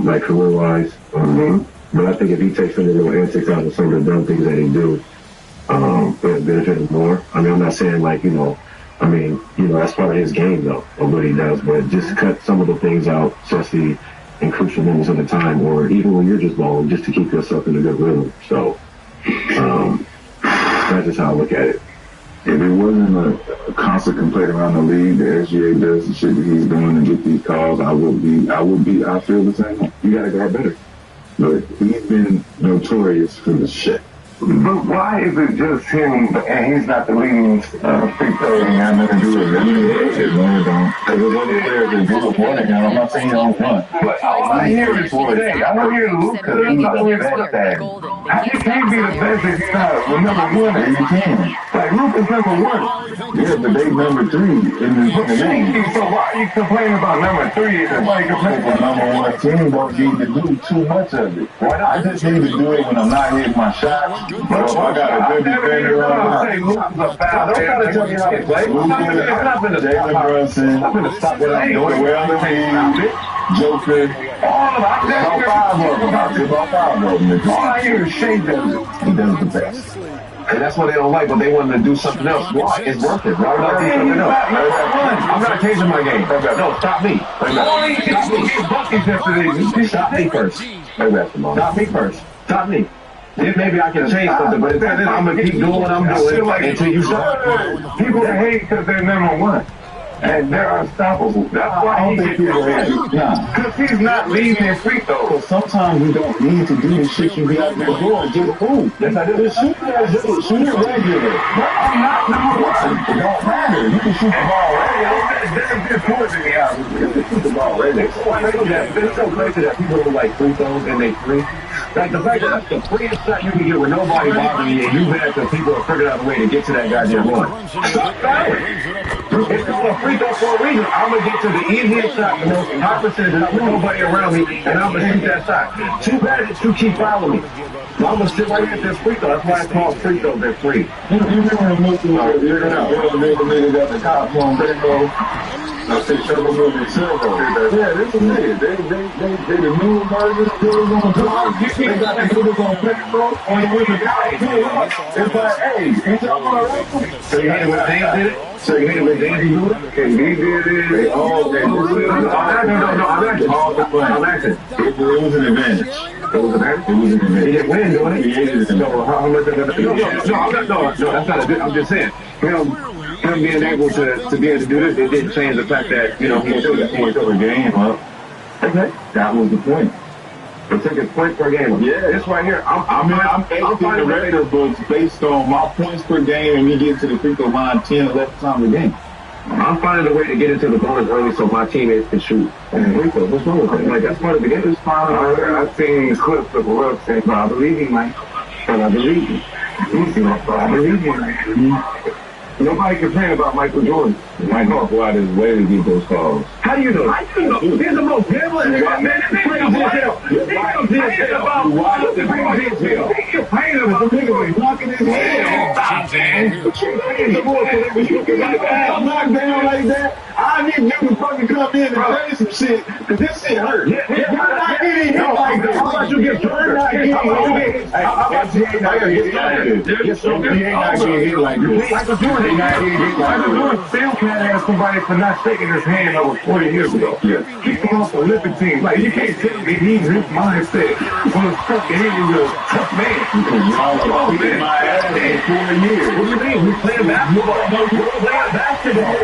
Like career-wise. But I think if he takes some of the little antics out of some of the dumb things that he do, it'll benefit him more. I mean, I'm not saying like, that's part of his game though, of what he does, but just cut some of the things out, especially in crucial moments of the time, or even when you're just balling, just to keep yourself in a good rhythm. So, that's just how I look at it. If it wasn't a constant complaint around the league, the SGA does the shit that he's doing and get these calls, I feel the same. You gotta guard better. But he's been notorious for the shit. But why is it just him and he's not the leading free throw? It ain't got nothing to do with it. It really don't. Because there's other players that do it for him. I'm not saying he don't run. But all I hear is today. I don't hear Luka. He's the best at it. You can't be the best if you're not number one. And you can. Like Luka's number one. Yeah, but they number 3 in the league. So why are you complaining about number 3? Everybody complaining The number 1 team don't need to do too much of it. I just need to do it when I'm not hitting my shot. But if I got a good defender on say Luka's a foul. Don't try to tell me how to play. I'm not going to Jalen Brunson, I'm going to stop what I'm doing. Well, the team, Joker, all of them. about 5 of them. All I hear is Shea does it. He does the best. And that's what they don't like, but they want to do something else. Why? It's working. Why would I do something else? I'm not changing my game. No, stop me. Stop me first. Stop me first. Stop me. Then maybe I can change something, but instead then I'm going to keep doing what I'm doing until you stop. People hate because they're number 1. And they're unstoppable. That's why he gets because he's not leaving his free throws. So sometimes you don't need to do the shit you be out there doing. Just move. Yes, I do. Just shoot it regular. But I'm not number 1. It don't matter. You can shoot the ball regular. There's this point in the album. You can shoot the ball regular. It's so crazy that people do like free throws and they free. Like the fact that that's the freest shot you can get with nobody bothering you, and you bad because people are figuring out a way to get to that goddamn one. Stop fouling. It's called a free throw for a reason. I'm going to get to the easiest shot, the most high percentage, with nobody around me, and I'm going to shoot that shot. Too bad that you keep fouling me. So I'm going to sit right here at this free throw. That's why it's called free throws. They're free. You remember the movie where they got the cops on Rainbow? I say Trouble Movie Silver. Yeah, this is it. They the new version of Killers on the Block. They got the Killers on Payroll on the women. It's like, hey, you talking about So you hate it when James did it? So you hate it when James did it? And he did it. They all did it. I'm asking. It was an advantage. It was an advantage. He didn't win, doing it? He didn't. So how much of that? No, that's not a I'm just saying. Him being able to be able to do this, it didn't change the fact that, he still got points over game up. Okay. That was the point. They took his point per game. Yeah. This right here, I'm the record books based on my points per game and me getting to the free throw line 10, 11 times a game. I'm finding a way to get into the bonus early so my teammates can shoot. Free throw. What's wrong with that? Like, that's part of the game. I've seen clips of Russ saying, but I believe you, Mike. But I believe you. I believe you, Mike. Nobody complain about Michael Jordan. Michael go out his way to get those calls. How do you know? He's the most gambling nigga. Man, this nigga jail. This nigga about what? This nigga jail. You're paying him. This nigga was blocking his head. Stop, man. I'm knocked down like that. I need you to fucking come in and say some shit, because this shit hurt. You're not getting hit like that. How about you get hurt? How SGA not getting hit like this. SGA not getting hit like this. Michael Jordan not getting hit like this. Michael Jordan still can't ask somebody for not shaking his hand over 40 years ago. Yeah. He came off the Olympic team. Like, you can't tell me he's his mindset was fucking he was a tough man. Oh, man. My ass in 4 years. What do you mean? We playing basketball. No, we're playing basketball.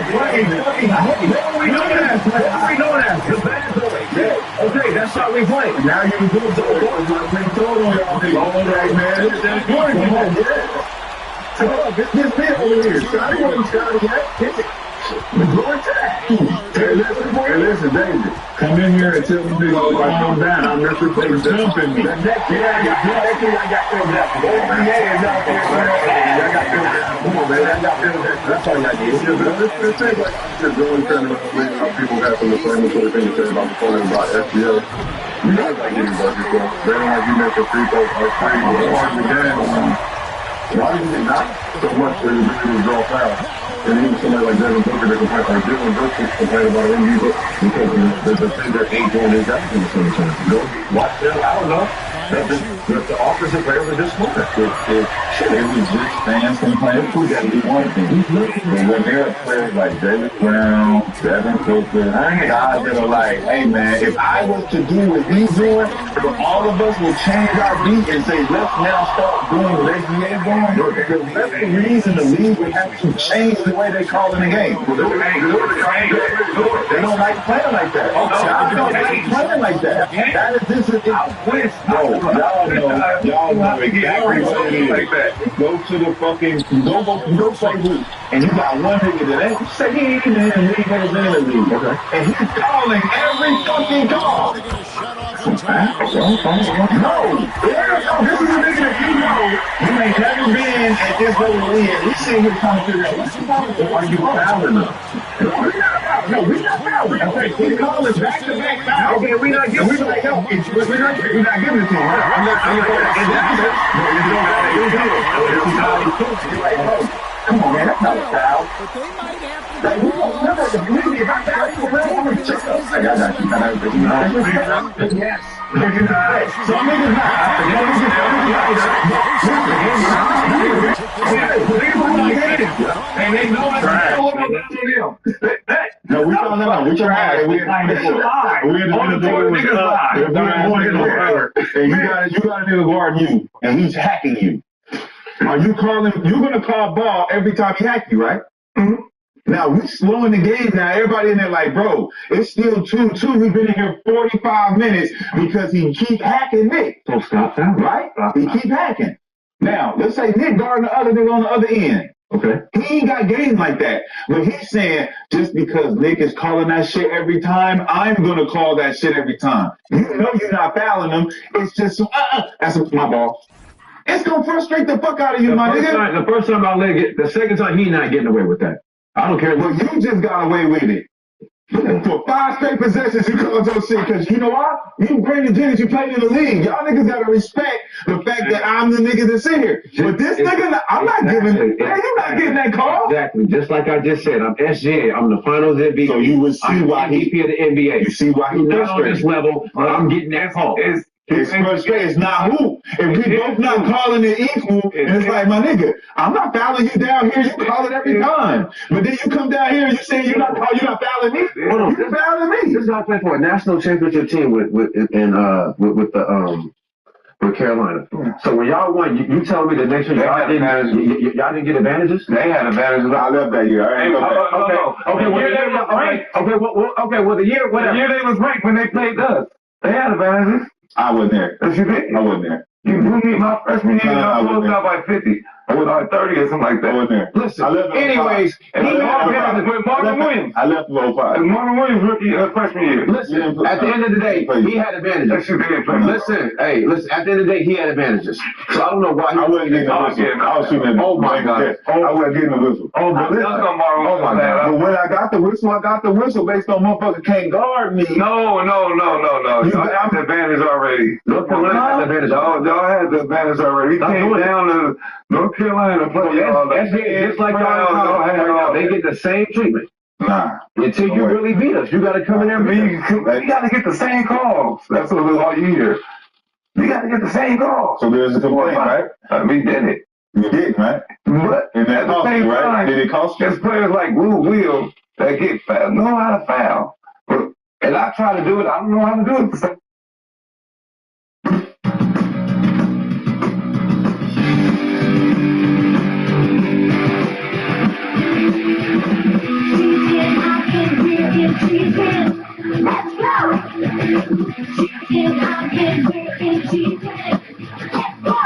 We know that. We know that. The bad boy. Yeah. Okay, that's how we play. Now you can do it. All right, man. That's good. Come on, yeah. Come on, get this man over here. Scotty wasn't Scotty yet. Hit it. We're going to that. Hey, listen, David. Come in here and tell me niggas to calm down. I'm just jumping me. I got filled out. NBA is out there. I got filled out. Come on, man. I got filled out. That's all I did. Let's take like just going kind of how people have some inflammatory things to say about the phone about FBL. You guys like getting buckets, though. They don't like you make a free throw or free hard in the game. Why did it not so much that he really draw foul? And even somebody like Devin Booker that complain, or Dylan Brooks complain about Embiid because the thing that ain't doing his job in the summertime. Go watch them. I don't know. The offensive players are just smart. If every Jets fans complain, we got to do one thing. But when there are players like David Brown, Devin Booker, guys that are like, hey man, if I was to do what he's doing, all of us will change our beat and say, let's now start doing what SGA is doing. Because that's the reason the league would have to change the way they call in the game. They don't like playing like that. Y'all don't like playing like that. That is this is y'all know exactly what it is. Go to the fucking go play hoop, and you got one nigga that ain't say he ain't in the league, never been in the league. Okay. And he's calling every fucking call. No, this is a nigga that you know you ain't never been at this level of league. We sitting here trying to figure out what's the problem. Why you fouling us? No, we not fouling. Okay, he calling back to back foul. Okay, we not giving. We like no, we're not giving it to him. I'm not. Come on, man, that's not a foul. But they might have to. Like, we don't remember the community. If I got you, I'm going to check up. I got you. Yes. Some niggas not. And they know I can pull them. No, we don't know. We tried. We had you got a nigga guarding you, and he's hacking you. Are you calling? You're gonna call ball every time he hack you, right? Mm-hmm. Now we slowing the game. Now everybody in there like, bro, it's still 2-2. We've been in here 45 minutes because he keep hacking Nick. So stop that, right? He keep hacking. Now let's say Nick guarding the other nigga on the other end. Okay. He ain't got games like that. But he's saying just because Nick is calling that shit every time, I'm gonna call that shit every time. You know you're not fouling him. It's just that's my ball. It's gonna frustrate the fuck out of you, my nigga. The first time I let it, the second time he not getting away with that. I don't care. But you just got away with it. For 5 straight possessions, you called your shit because you know why? You Brandon Jennings, you played in the league. Y'all niggas gotta respect the fact that I'm the nigga that's in here. But this nigga, I'm not giving it. Man, you not getting that call. Exactly. Just like I just said, I'm SGA. I'm the Finals MVP. So you would see why he MVP of the NBA. You see why he's not on this level. I'm getting that call. It's frustrating. It's not who. If we both not calling it equal, and it's like, my nigga, I'm not fouling you down here. You call it every time. But then you come down here and you say you're not fouling me. Hold on. You're fouling me. This is how I play for a national championship team with Carolina. So when y'all won, you telling me the next year y'all didn't get advantages? They had advantages. I left that year. Okay. Well, the year they was ranked when they played us, they had advantages. I wasn't there. Yes, you did. I wasn't there. You blew me my freshman year. I closed out by 50. I was like 30 or something like that. I wasn't there. Listen, anyways, he had advantages with Marvin Williams. I left in 05. Marvin Williams rookie freshman year. Listen, at the end of the day, he had advantages. Yes, you did. Listen, at the end of the day, he had advantages. So I don't know why he wasn't getting the whistle. I was shooting. Oh my God. I wasn't getting the whistle. Oh my God. But when I got the whistle based on motherfucker can't guard me. No. You got the advantage already. North Carolina had the advantage. Y'all had the advantage already. We came down to North Carolina. That's just like y'all. They get the same treatment. Nah. Until you really beat us. You got to come in there and you got to get the same calls. That's all you hear. You got to get the same call. So there's a complaint, right? We did it. You did, right? But and that cost you, right? Did it cost you? There's players like Will that get foul, know how to foul. But, and I try to do it. I don't know how to do it. Let's go! Chicken, I can wear it, chicken. Let's go!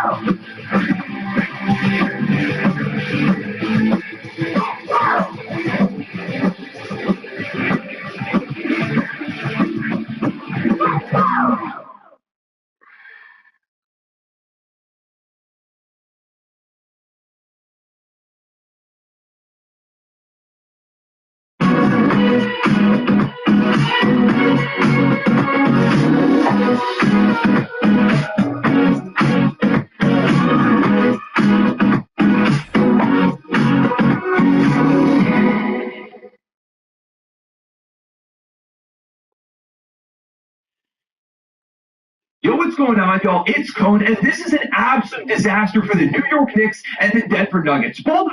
Yo, what's going on, y'all? It's Cone, and this is an absolute disaster for the New York Knicks and the Denver Nuggets. Both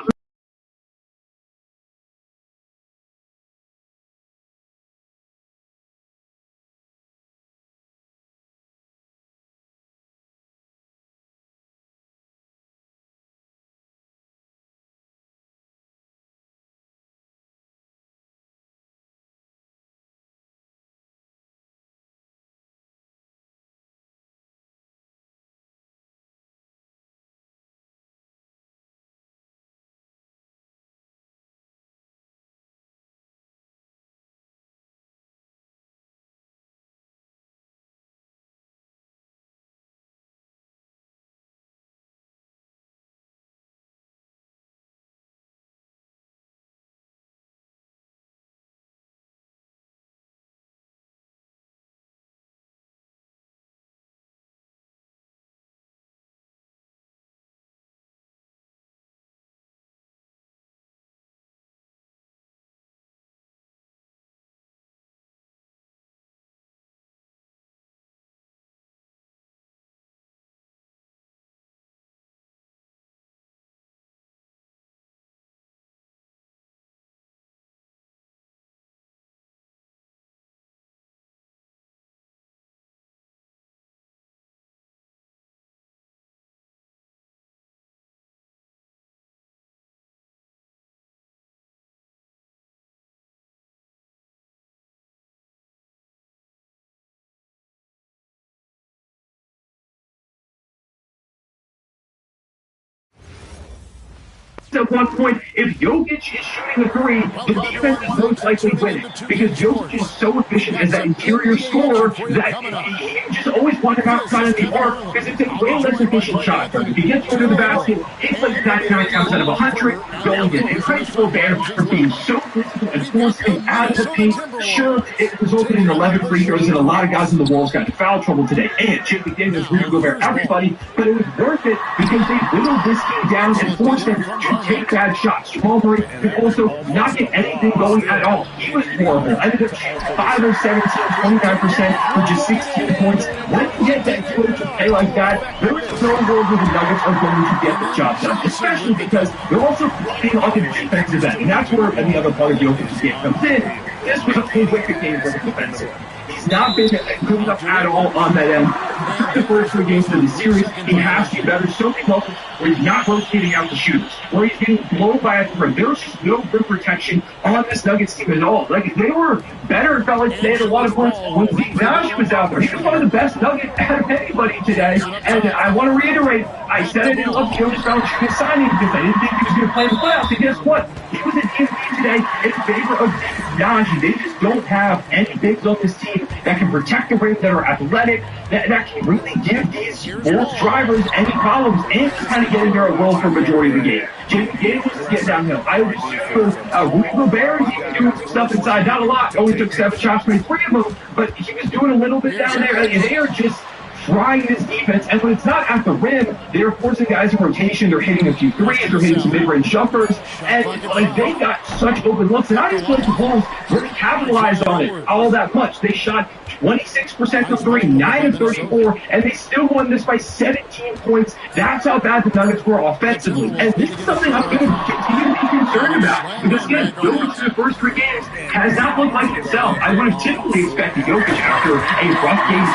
at one point, if Jokic is shooting a three, the defense is most likely winning because Jokic is so efficient as that interior scorer that he just always wants him outside of the arc because it's a way less efficient shot. If he gets under the basket, it's like 99 times out of 100 going in. It creates more advantage for being so physical and forcing out of the paint. Sure, it resulted in 11 free throws and a lot of guys in the Wolves got in foul trouble today. And Jake McDaniels, Rudy Gobert, everybody, but it was worth it because they whittled this team down and forced them to take bad shots. Jamal Murray could also not get anything going at all. He was horrible. Ended up shooting 5 of 17, 29% for just 16 points. When you get that good to play like that, there is no world where the Nuggets are going to get the job done, especially because they're also leading on the defensive end. And that's where the other part of Jokic's game comes in. This was a full wicket game for the defensive. He's not been good enough at all on that end. The first 3 games of the series, he has to be better. So many moments where he's not rotating out the shooters, where he's getting blown by a rim. There's just no rim protection on this Nuggets team at all. Like, if they were better, it felt like they had a lot of points when Steve Nash was out there. He was one of the best Nuggets out of anybody today. And I want to reiterate, I said I didn't love Jonas Valanciunas signing because I didn't think he was going to play in the playoffs. And guess what? He was in MVP today in favor of Nash. They just don't have any bigs on this team that can protect the rim, that are athletic, that can really give these Bulls drivers any problems and kind of get in there at will for a majority of the game. Jake Daniels is getting downhill. I would assume Rudy Gobert, he was doing some stuff inside, not a lot. Only took 7 shots, made 3 of them, but he was doing a little bit down there. And they are just trying this defense, and when it's not at the rim, they're forcing guys in rotation. They're hitting a few threes, they're hitting some mid-range jumpers, and like they got such open looks. And I just feel like the Bulls really capitalized on it all that much. They shot 26% from three, 9 of 34, and they still won this by 17 points. That's how bad the Nuggets were offensively. And this is something I'm going to continue to be concerned about. Because again, Jokic in the first 3 games has not looked like himself. I would have typically expected Jokic after a rough game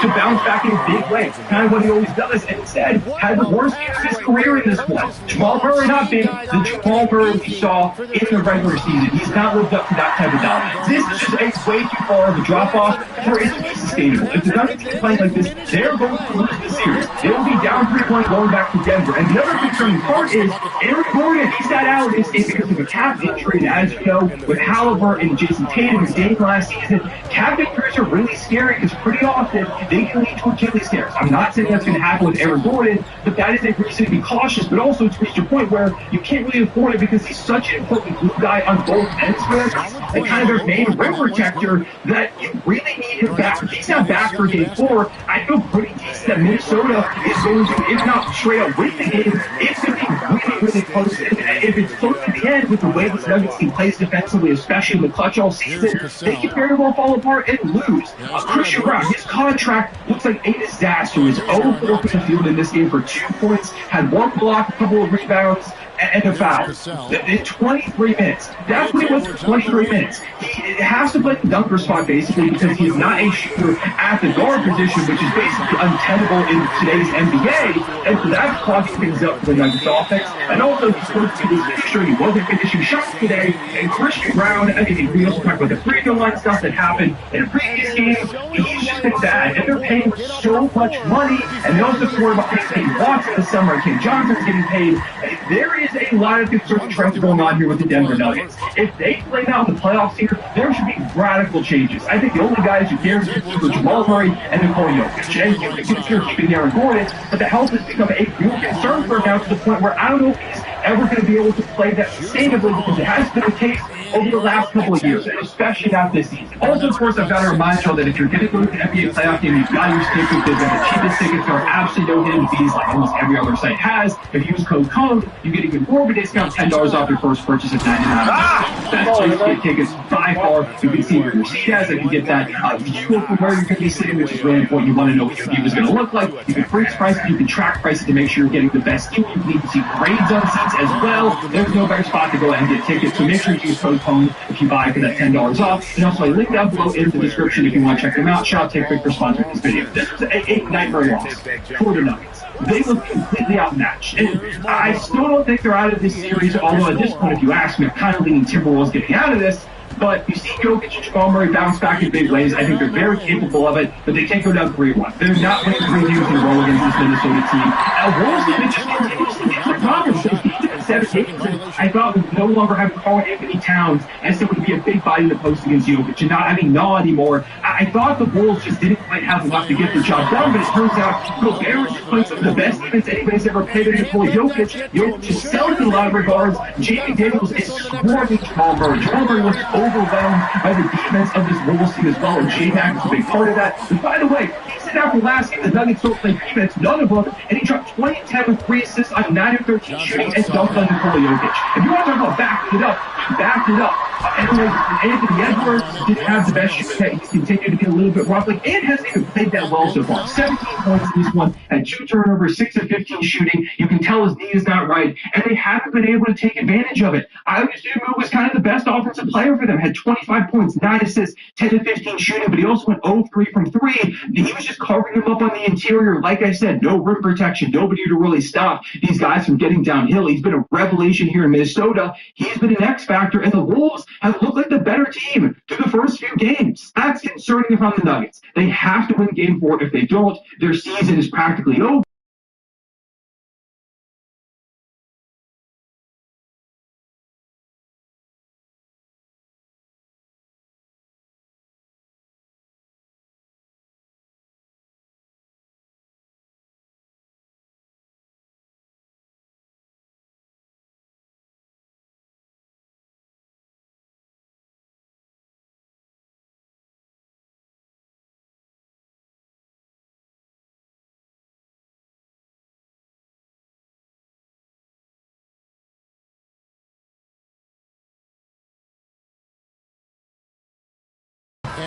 2 to bounce back in a big way. Kind of what he always does. And instead, had the worst game of his career in this one. Jamal Murray not being the Jamal Murray we saw in the regular season. He's not lived up to that type of dominance. This is just a way too far of a drop-off for it to be sustainable. If the Nuggets keep playing like this, they're going to lose the series. They will be down 3-1 going back to Denver. And the other concerning part is Aaron Gordon, he sat out is because of a calf injury. And as you know, with Halliburton and Jason Tatum and Dame last season, calf injuries are really scary because pretty often they can lead to Achilles tears. I'm not saying that's going to happen with Aaron Gordon, but that is a reason to be cautious. But also to reach your point where you can't really afford it because he's such an important glue guy on both ends for them and kind of their main rim protector that you really need him back. If he's not back for game 4, I feel pretty decent that Minnesota is going to, if not straight up win the game, it's going to be really, really close. And if it's close at the end with the way the Nuggets can play defensively, especially in the clutch all season, they can very well fall apart and lose. Christian Brown, his contract looks like a disaster. He's 0-4 from the field in this game for 2 points, had 1 block, a couple of rebounds, and a foul in 23 minutes. That's what he was for 23 minutes. He has to play the dunker spot basically because he's not a shooter at the guard position, which is basically untenable in today's NBA. And so that's clogging things up for the Nuggets offense. And also, he's supposed to be sure he wasn't finishing shots today. And Christian Brown, I mean, we also talked about the free throw line stuff that happened in a previous game. He's just been bad. And they're paying so much money. And they also scored about Cam Watson this summer. Cam Johnson's getting paid. There is a lot of concerning trends going on here with the Denver Nuggets. If they play out in the playoffs here, there should be radical changes. I think the only guys who care are Jamal Murray and Nikola Jokic. And you can consider keeping Aaron Gordon, but the health has become a real concern for him now to the point where I don't know if he's ever going to be able to play that sustainably because it has been the case over the last couple of years, and especially not this season. Also, of course, I've got to remind you all that if you're going to go to the NBA playoff game, you've got your tickets. They've got the cheapest tickets. There are absolutely no hidden fees like almost every other site has. If you use code CONE, you get even more of a discount, $10 off your first purchase of $99. That's cheap to get tickets by far. You can see where your seat is. You can get that view of where you're going to be sitting, which is really important. You want to know what your view is going to look like. You can freeze price it. You can track prices to make sure you're getting the best deal. You need to see grades on seats as well. There's no better spot to go ahead and get tickets. So make sure you use code CONE if you buy for that $10 off. And also, I link down below in the description if you want to check them out. Shout out to Take Quick for sponsoring this video. This was a nightmare loss for the Nuggets. They look completely outmatched. And I still don't think they're out of this series, although at this point, if you ask me, I'm kind of leaning Timberwolves getting out of this. But you see Jokic and Jamal Murray bounce back in big ways. I think they're very capable of it, but they can't go down 3-1. They're not winning 3 games in a row against this Minnesota team. Wolves team just continues to get their problems. They beat them 7 games, and I thought we would no longer have Karl Anthony Towns as someone would be a big body in the post against Jokic and not having Naw anymore. I thought the Wolves just didn't quite have enough to get the job done, but it turns out Gobert is just playing some of the best defense anybody's ever played against Jokic. Jokic is selling in a lot of regards. Jamie Daniels is scoring Jamal Murray. Jamal Murray was overwhelmed by the defense of this Wolves team as well, and J-Mac is a big part of that. And by the way, he said after last game, the Nuggets don't play defense, none of them, and he dropped 20-10 with 3 assists on 9 of 13 shooting and dunked on Nikola Jokic. If you want to talk about backing it up, he backed it up. Anthony Edwards didn't have the best shooting. He's continued to get a little bit rough, and hasn't even played that well so far. 17 points in this one, had 2 turnovers, 6 of 15 shooting. You can tell his knee is not right, and they haven't been able to take advantage of it. Augustin was kind of the best offensive player for them, had 25 points, 9 assists, 10 to 15 shooting, but he also went 0-3 from 3. He was just covering him up on the interior. Like I said, no rim protection, nobody to really stop these guys from getting downhill. He's been a revelation here in Minnesota. He's been an X factor, and the Wolves have looked like the better team through the first few games. That's concerning if I'm the Nuggets. They have to win game 4. If they don't, their season is practically over.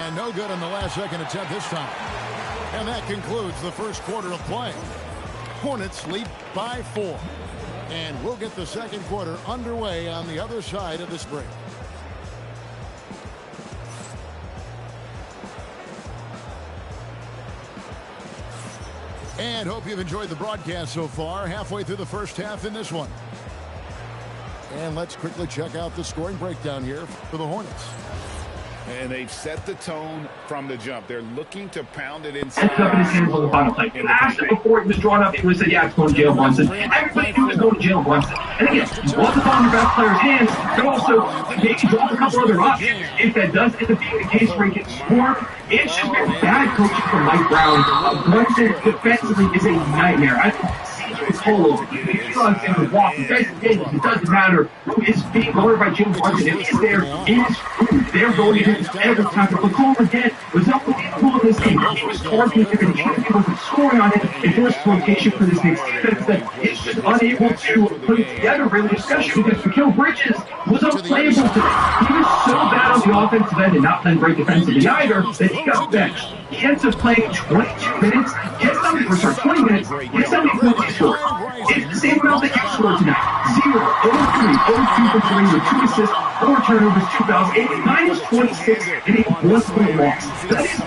And no good on the last second attempt this time. And that concludes the first quarter of play. Hornets lead by 4. And we'll get the second quarter underway on the other side of this break. And hope you've enjoyed the broadcast so far. Halfway through the first half in this one. And let's quickly check out the scoring breakdown here for the Hornets. And they've set the tone from the jump. They're looking to pound it inside. Up in his hands on the final play. And after before it was drawn up, he would say, yeah, it's going to jail, Brunson. Everybody knew it was going to jail, Brunson. And again, while the ball in the best player's hands, but also they can drop a couple other options. If that does end up being the case where he gets swarmed, it's just bad coaching from Mike Brown. Brunson defensively is a nightmare. I it's all over. If you realize in the walk, it doesn't matter who is being guarded by Jim Brunson. It is there. It is food. They're going against every time. But McCollum again was unbelievable in this game. He was targeting him and he wasn't scoring on him. It forced rotation for this Knicks defense that is just unable to put it together, really, especially because Mikal Bridges was unplayable today. He was so bad on the offensive end and not playing great defensively either that he got benched. He ends up playing 22 minutes. Guess how many, 20 minutes. Guess how many points he scored? It's the same amount that you scored tonight. 0, 0-3, 0-2 for 3 with 2 assists, 4 turnovers, 2 fouls, a minus 26, and a 1-point loss. That is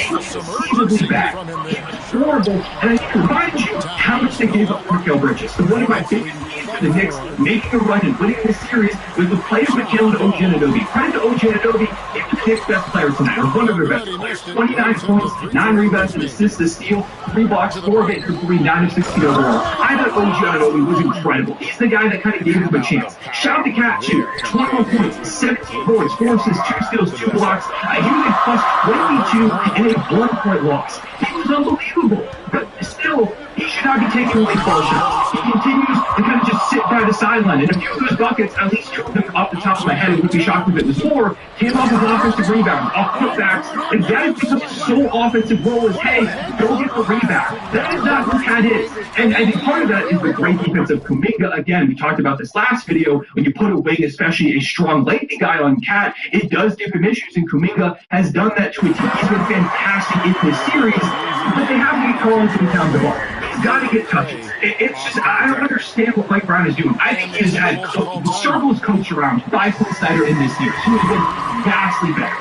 inconceivably bad. It's horrible, and I need to remind you how much they gave up for Mikal Bridges. So one of my biggest keys for the Knicks making a run and winning this series was the play of Mikal and OG Anunoby. Credit to OG Anunoby, he was the Knicks' best player tonight, or one of their best players. 29 points, 9 rebounds, an assist, a steal, 3 blocks, 4 of 8 for 3, 9 of 16 overall. I thought OG Anunoby was incredible. He's the guy that kind of gave him a chance. Shout out to Cat, too. 21 points, 17 points, 4 assists, 2 steals, 2 blocks. He was a plus 22 and a 1-point loss. He was unbelievable. But still, he should not be taking away ball shots. He continues to kind of just sit by the sideline. And a few of those buckets, at least 2 of them off the top of my head, it would be shocked if it was more, came off of offensive rebounds, off putbacks. And that is because his sole offensive role is, hey, go get the rebound. That is not who Cat is. And I think part of that is the great defense of Kuminga. Again, we talked about this last video. When you put a wing, especially a strong lengthy guy on Cat, it does give him issues. And Kuminga has done that to a team. He's been fantastic in this series. But they have to be calling to the town the ball. He's got to get touches. It's just, I don't understand what Mike Brown is doing. I think he has had circles coached around 5 foot Snyder in this year. He has been vastly better.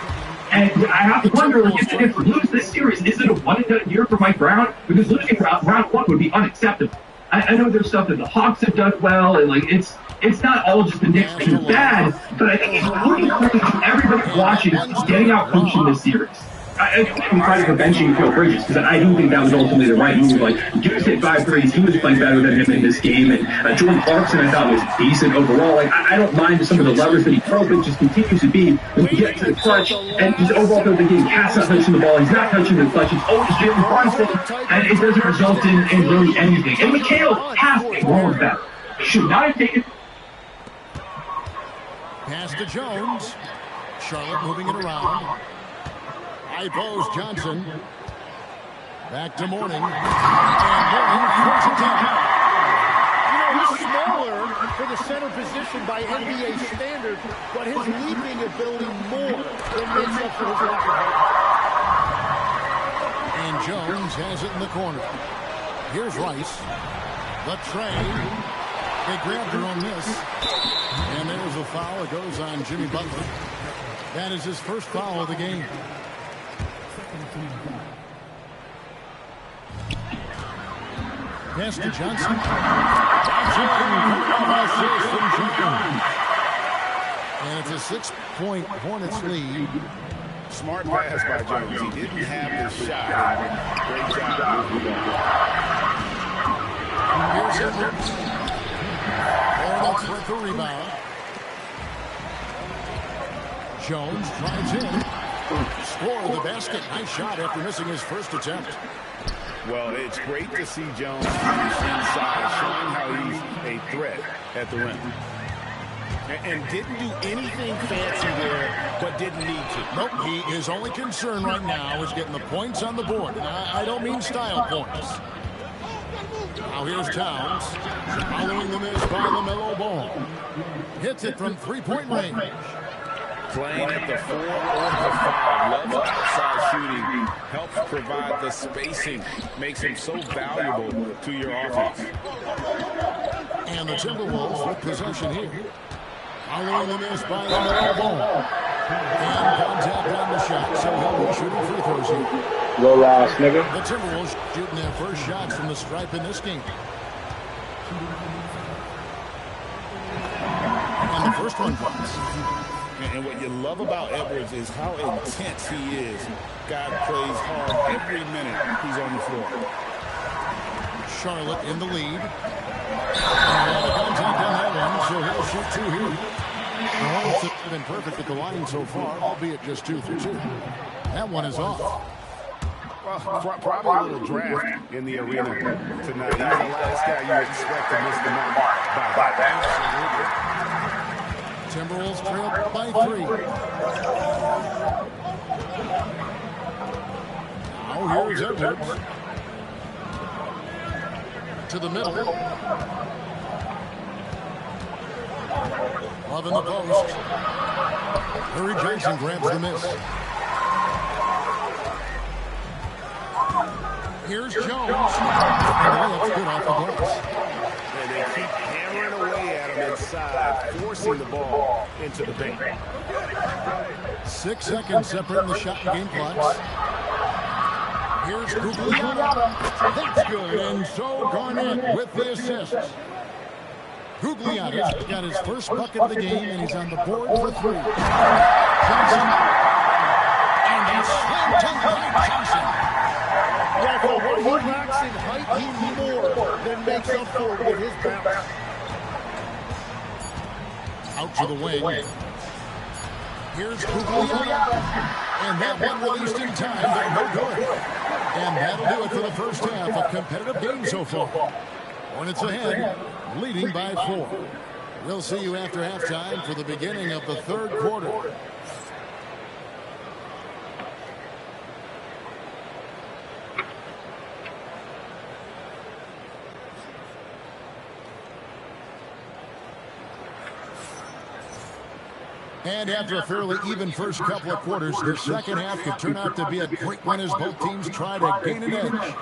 And I have to wonder, if we lose this series, is it a one-and-done year for Mike Brown? Because losing round 1 would be unacceptable. I know there's stuff that the Hawks have done well, and it's not all just the Knicks being bad, but I think it's really clear to everybody watching getting out coached in this series. I'm fighting for benching Mikal Bridges because I do think that was ultimately the right move. Like, Deuce hit 5 threes. He was playing better than him in this game. And Jordan Clarkson, I thought, was decent overall. Like, I don't mind some of the levers that he throws, but just continues to be when you get to the clutch and just overall through the game. Cat's not touching the ball. He's not touching the clutch. It's always Jalen Brunson, and it doesn't result in really anything. And Mikal has to get wrong with that. He should not have taken. Pass to Jones. Charlotte moving it around. High post, Johnson. Back to Mourning. And Mourning throws it down. He's smaller for the center position by NBA standards, but his leaping ability more than makes up for his lack of height. And Jones has it in the corner. Here's Rice. The train. They grabbed her on this. And there's a foul. It goes on Jimmy Butler. That is his first foul of the game. Pass to Johnson. And it's a 6-point Hornets lead. Smart pass by Jones. He didn't have the shot. Great job. Here's Edwards. Hornets with the rebound. Jones drives in. Score the basket. Nice shot after missing his first attempt. Well, it's great to see Jones inside, showing how he's a threat at the rim. And didn't do anything fancy there, but didn't need to. Nope, his only concern right now is getting the points on the board. And I don't mean style points. Now here's Towns, following the miss by LaMelo Ball. Hits it from 3-point range. Playing at the 4 or the 5, loves outside shooting, helps provide the spacing, makes him so valuable to your offense. And the Timberwolves with possession here. Following the miss by the ball. And contact on the shot, so he'll be shooting free throws here. Go last, nigga. The Timberwolves shooting their first shots from the stripe in this game. And the first one comes. And what you love about Edwards is how intense he is. God plays hard every minute he's on the floor. Charlotte in the lead. And contact on that one, so he'll shoot 2 here. The Hornets have been perfect at the line so far, albeit just 2 for 2. That one is off. Well, probably a little draft in the arena tonight. He's the last guy you expect to miss the mark by that. Timberwolves trail by 3. Now here's Edwards. To the middle. Love in the post. Curry Johnson grabs the miss. Here's Jones. And the layup's good off the glass. And they keep hammering away at him inside, forcing the ball into the paint. 6 seconds separating the shot and game clocks. Here's Gugliotta. That's good. And so Garnett with the assist. Gugliotta's got his first bucket of the game, and he's on the board for 3. Johnson. And that's slammed down by Johnson. Yeah, for what he lacks in height, he more than makes up for it with his bounce. Out to the wing. Here's Gugliotta. And that one released in time, but no good. And that'll do it for the first half. A competitive game so far. Hornets ahead, leading by 4. We'll see you after halftime for the beginning of the 3rd quarter. And after a fairly even first couple of quarters, the second half could turn out to be a great one as both teams try to gain an edge.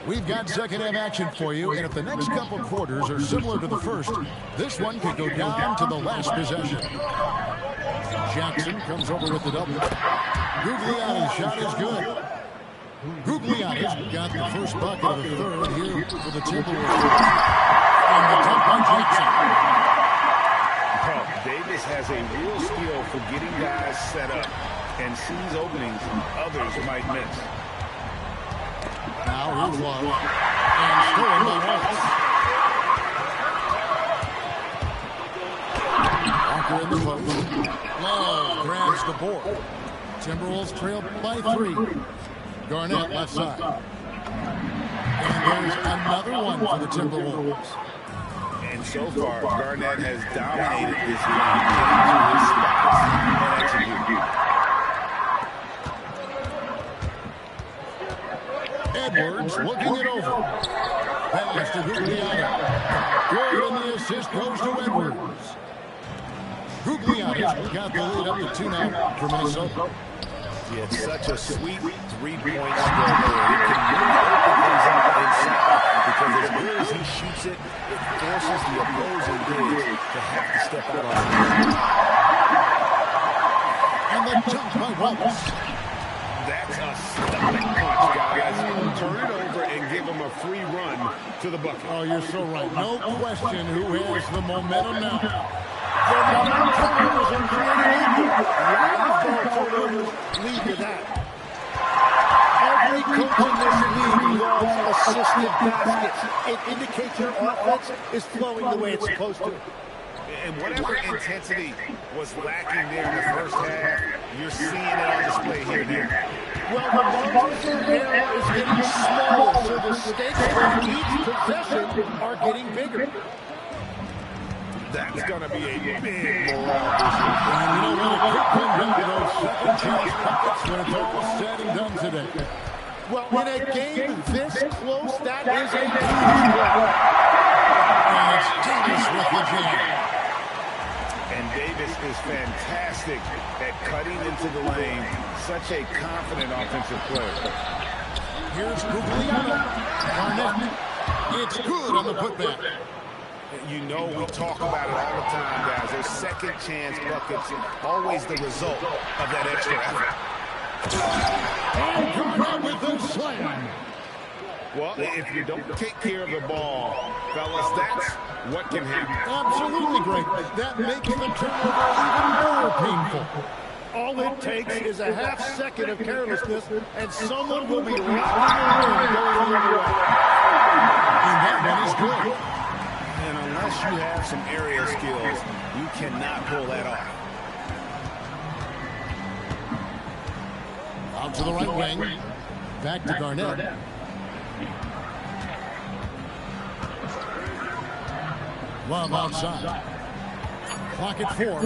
We've got second half action for you, and if the next couple quarters are similar to the first, this one could go down to the last possession. Jackson comes over with the double. Gugliotta's shot is good. Gugliotta's got the first bucket of the 3rd here for the Timberwolves. And the dunk by Jackson. Davis has a real skill for getting guys set up and sees openings others might miss. Now here's Love. And stolen by Wallace. Walker in the post. Love grabs the board. Timberwolves trail by 3. Garnett left side. And there's another one for the Timberwolves. And so far, Garnett has dominated this game, getting to his spots and executing. Edwards looking it over. Pass to Gugliotta. Good, and the assist goes to Edwards. Gugliotta's got the lead up to 2 now for Minnesota. Yeah, it's such a sweet 3-point stroke. It can really open things up inside because as good as he shoots it, it forces the opposing bigs to have to step out on the and the dunk by Wallace. That's a stopping punch, guys. Turn it over and give him a free run to the bucket. Oh, you're so right. No question who has the momentum now. The momentum turnovers are creating ball turnovers lead to that. Every coach in this league loves assisted baskets. It indicates your offense is flowing the way it's supposed to. And whatever intensity was lacking there in the first half, you're seeing it on display here now. Well, the margins of error is getting smaller, so the stakes for each possession are getting bigger. That's going to be a big morale booster. And you know what? It could come down to those second chance buckets when it's all said and done today. Well, in a game this close, that is a huge play. And it's Davis with the jam. And Davis is fantastic at cutting into the lane. Such a confident offensive player. Here's Guglielmo. Garnett. It's good on the putback. You know we talk about it all the time, guys. Those second chance buckets, always the result of that extra effort. And Garnett with the slam. Well, if you don't take care of the ball, fellas, that's what can happen. Absolutely great. That makes the turnover even more painful. All it takes is a half second of carelessness, and someone will be rocking the rim going the other way. And that one is good. And unless you have some aerial skills, you cannot pull that off. Out to the right wing. Back to Garnett. Love outside. Clock at 4.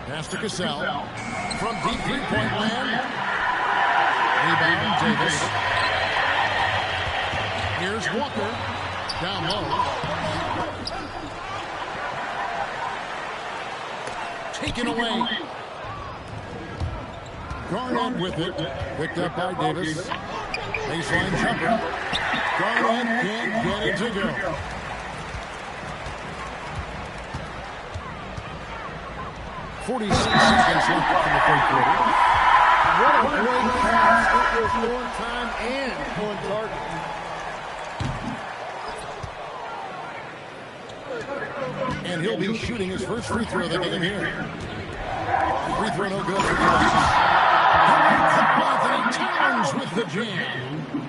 Pass to Cassell. From deep three-point land. Rebound, Davis. Here's Walker. Down low. Taken away. Garnett with it. Picked up by Davis. Baseline jumper. Garnett can't get it to go. .46 seconds left in the third quarter. What a great pass. It was on time and on target. And he'll be shooting his first free throw of the game here. Free throw no good for Anthony Towns with the jam.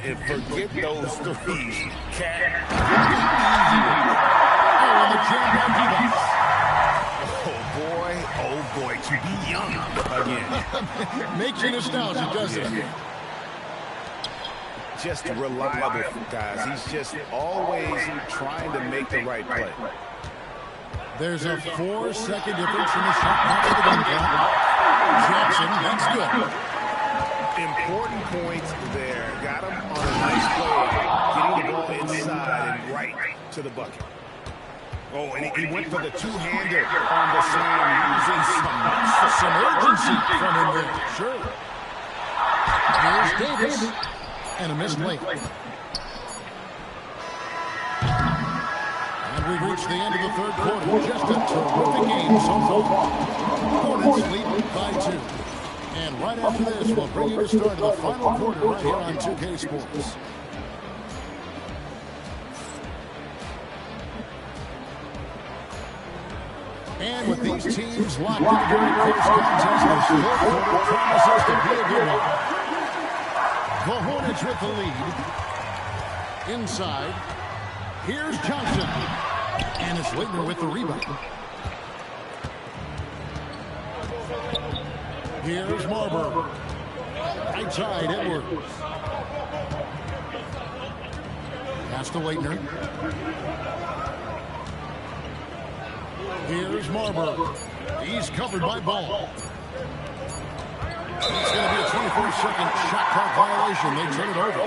And forget those threes. Cat. Oh, and the jam by Davis. Oh boy, to be young again. Makes you nostalgic, doesn't it? Just reliable, guys. He's just always trying to make the right play. There's a 4-second difference in the shot clock of the game clock. Jackson, that's good. Important points there. Got him on a nice play, getting the ball inside and right to the bucket. Oh, and he went for the two-hander on the slam, using some urgency from him there. Sure. Here's Davis. And a missed late. And we've reached the end of the third quarter. Just a terrific game so far. Hornets lead by 2. And right after this, we'll bring you the start of the final quarter right here on 2K Sports. And with these teams locked into very close contest, the fourth quarter promises to be a good one. The Hornets with the lead. Inside. Here's Johnson. And it's Leitner with the rebound. Here's Marbury. Right side, Edwards. Pass to Leitner. Here's Marbury. He's covered by Ball. It's going to be a 24-second shot clock violation. They turn it over.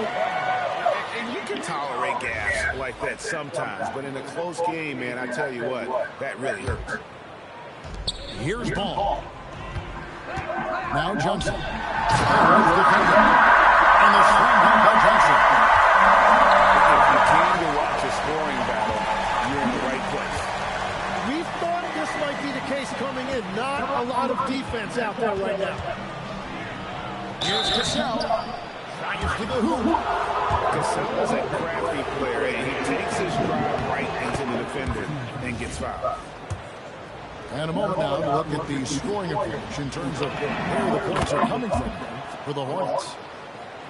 And you can tolerate gas like that sometimes, but in a close game, man, I tell you what, that really hurts. Here's Ball. Now Johnson. And the slam dunk by Johnson. If you came to watch a scoring battle, you're in the right place. We thought this might be the case coming in. Not a lot of defense out there right now. Here's Cassell. Fires to the hoop. Cassell is a crafty player, and he takes his drive right into the defender and gets fouled. And a moment now to look at the scoring approach in terms of where the points are coming from for the Hornets.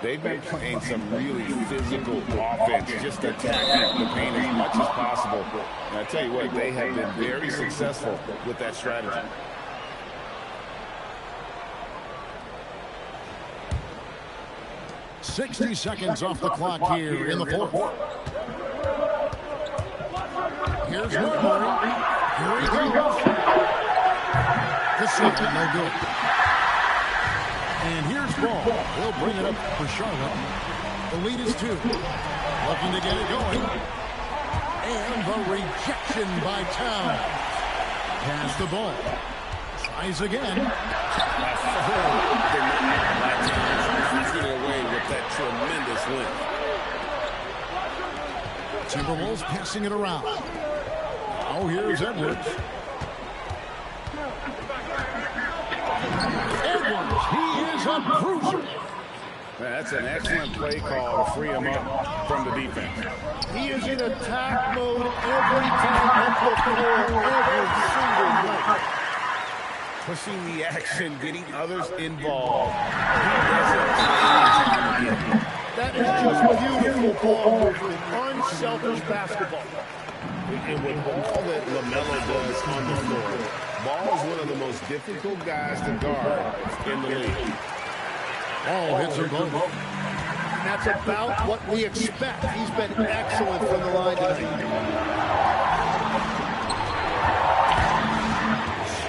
They've been playing some really physical offense, just attacking the paint as much as possible. And I tell you what, they have been very successful with that strategy. .60 seconds off the clock here in the fourth. Here's Murray. Here he goes. The shot, no good. And here's Ball. He'll bring it up for Charlotte. The lead is 2. Looking to get it going. And the rejection by Towns. Pass the ball. Tries again. Getting away with that tremendous length. Timberwolves passing it around. Now here's Edwards. Edwards, he is a cruiser. That's an excellent play call to free him up from the defense. He is in attack mode every time up the floor, every single night. Pushing the action, getting others involved. That is just beautiful ball movement, unselfish basketball. And with all that LaMelo does on the floor, Ball is one of the most difficult guys to guard in the league. Oh, hits him both. That's about what we expect. He's been excellent from the line tonight.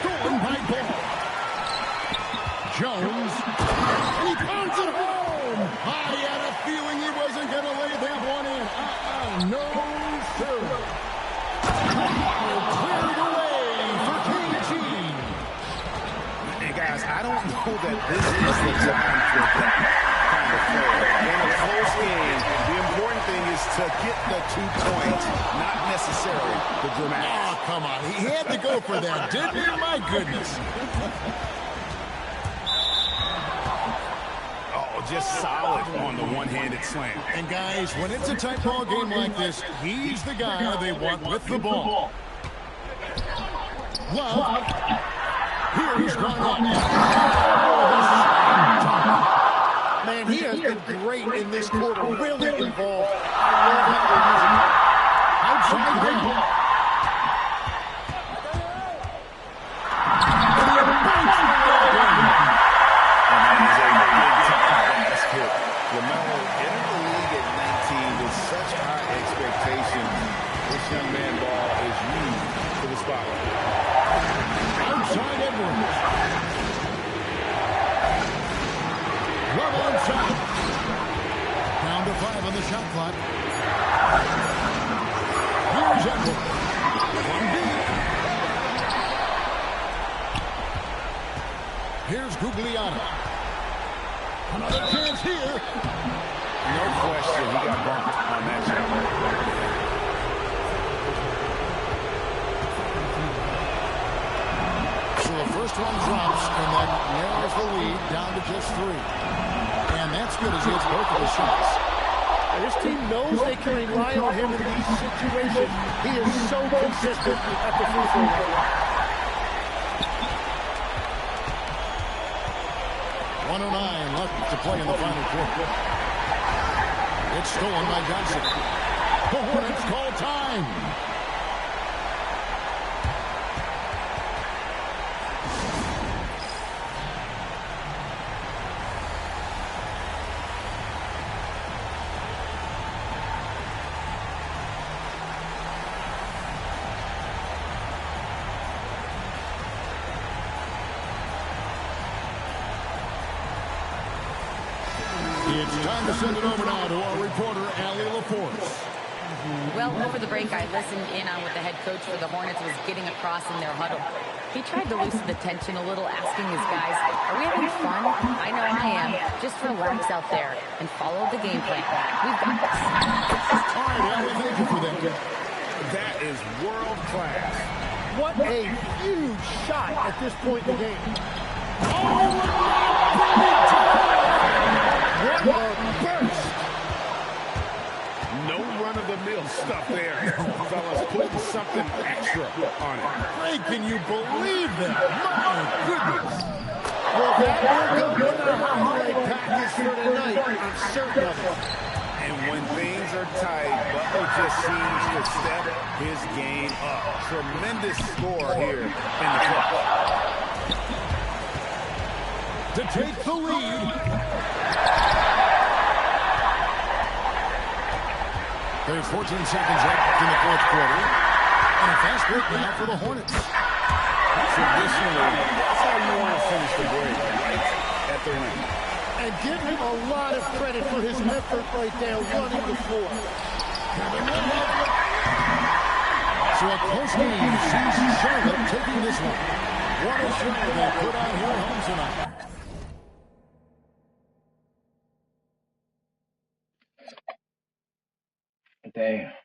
Stolen by Ball. Jones. And he pounds it home. I had a feeling he wasn't going to lay that one in. No, sir. Cleared away for KG. And guys, I don't know that this is the time for that kind of play. In a close game, the important thing is to get the 2 points, not necessarily the dramatic. Oh, come on. He had to go for that, didn't he? My goodness. Just solid on the one-handed slam. And guys, when it's a tight ball game like this, he's the guy they want with the ball. Love. Here's gone up. Man, he has been great in this quarter, really involved. I love how they're using him. Outside him. LaMelo entered the league at 19 with such high expectations. This young man Ball is used to the spotlight. Outside Edwards. Love on top. Down to 5 on the shot clock. Here's Edwards. One deep. Here's Guglielmo. Another chance here. No question, he got bumped on that shot. So the first one drops, and that narrows the lead down to just 3. And that's good as he hits both of the shots. This team knows they can rely on him in these situations. He is so consistent at the free throw line. 109 left to play in the final quarter. It's stolen by Johnson. The Hornets call time. It's time to send it over now to our reporter, Allie LaForce. Well, over the break, I listened in on what the head coach for the Hornets was getting across in their huddle. He tried to loosen the tension a little, asking his guys, are we having fun? I know I am. Just relax out there and follow the game plan. We've got this. All right, Allie, thank you for that. That is world class. What a huge shot at this point in the game. What a burst! No run-of-the-mill stuff there. Fellas putting something extra on it. Hey, can you believe that? My goodness. Well, that will go in our highlight package for tonight. I'm certain of it. And when things are tight, Butler just seems to step his game up. Tremendous score here in the clutch. To take the lead. There's 14 seconds left in the fourth quarter. And a fast break now for the Hornets. Traditionally, that's how you want to finish the break, right at the rim. And give him a lot of credit for his effort right there running the floor. So a close game sees Charlotte taking this one. What a show they put on here at home tonight. Damn.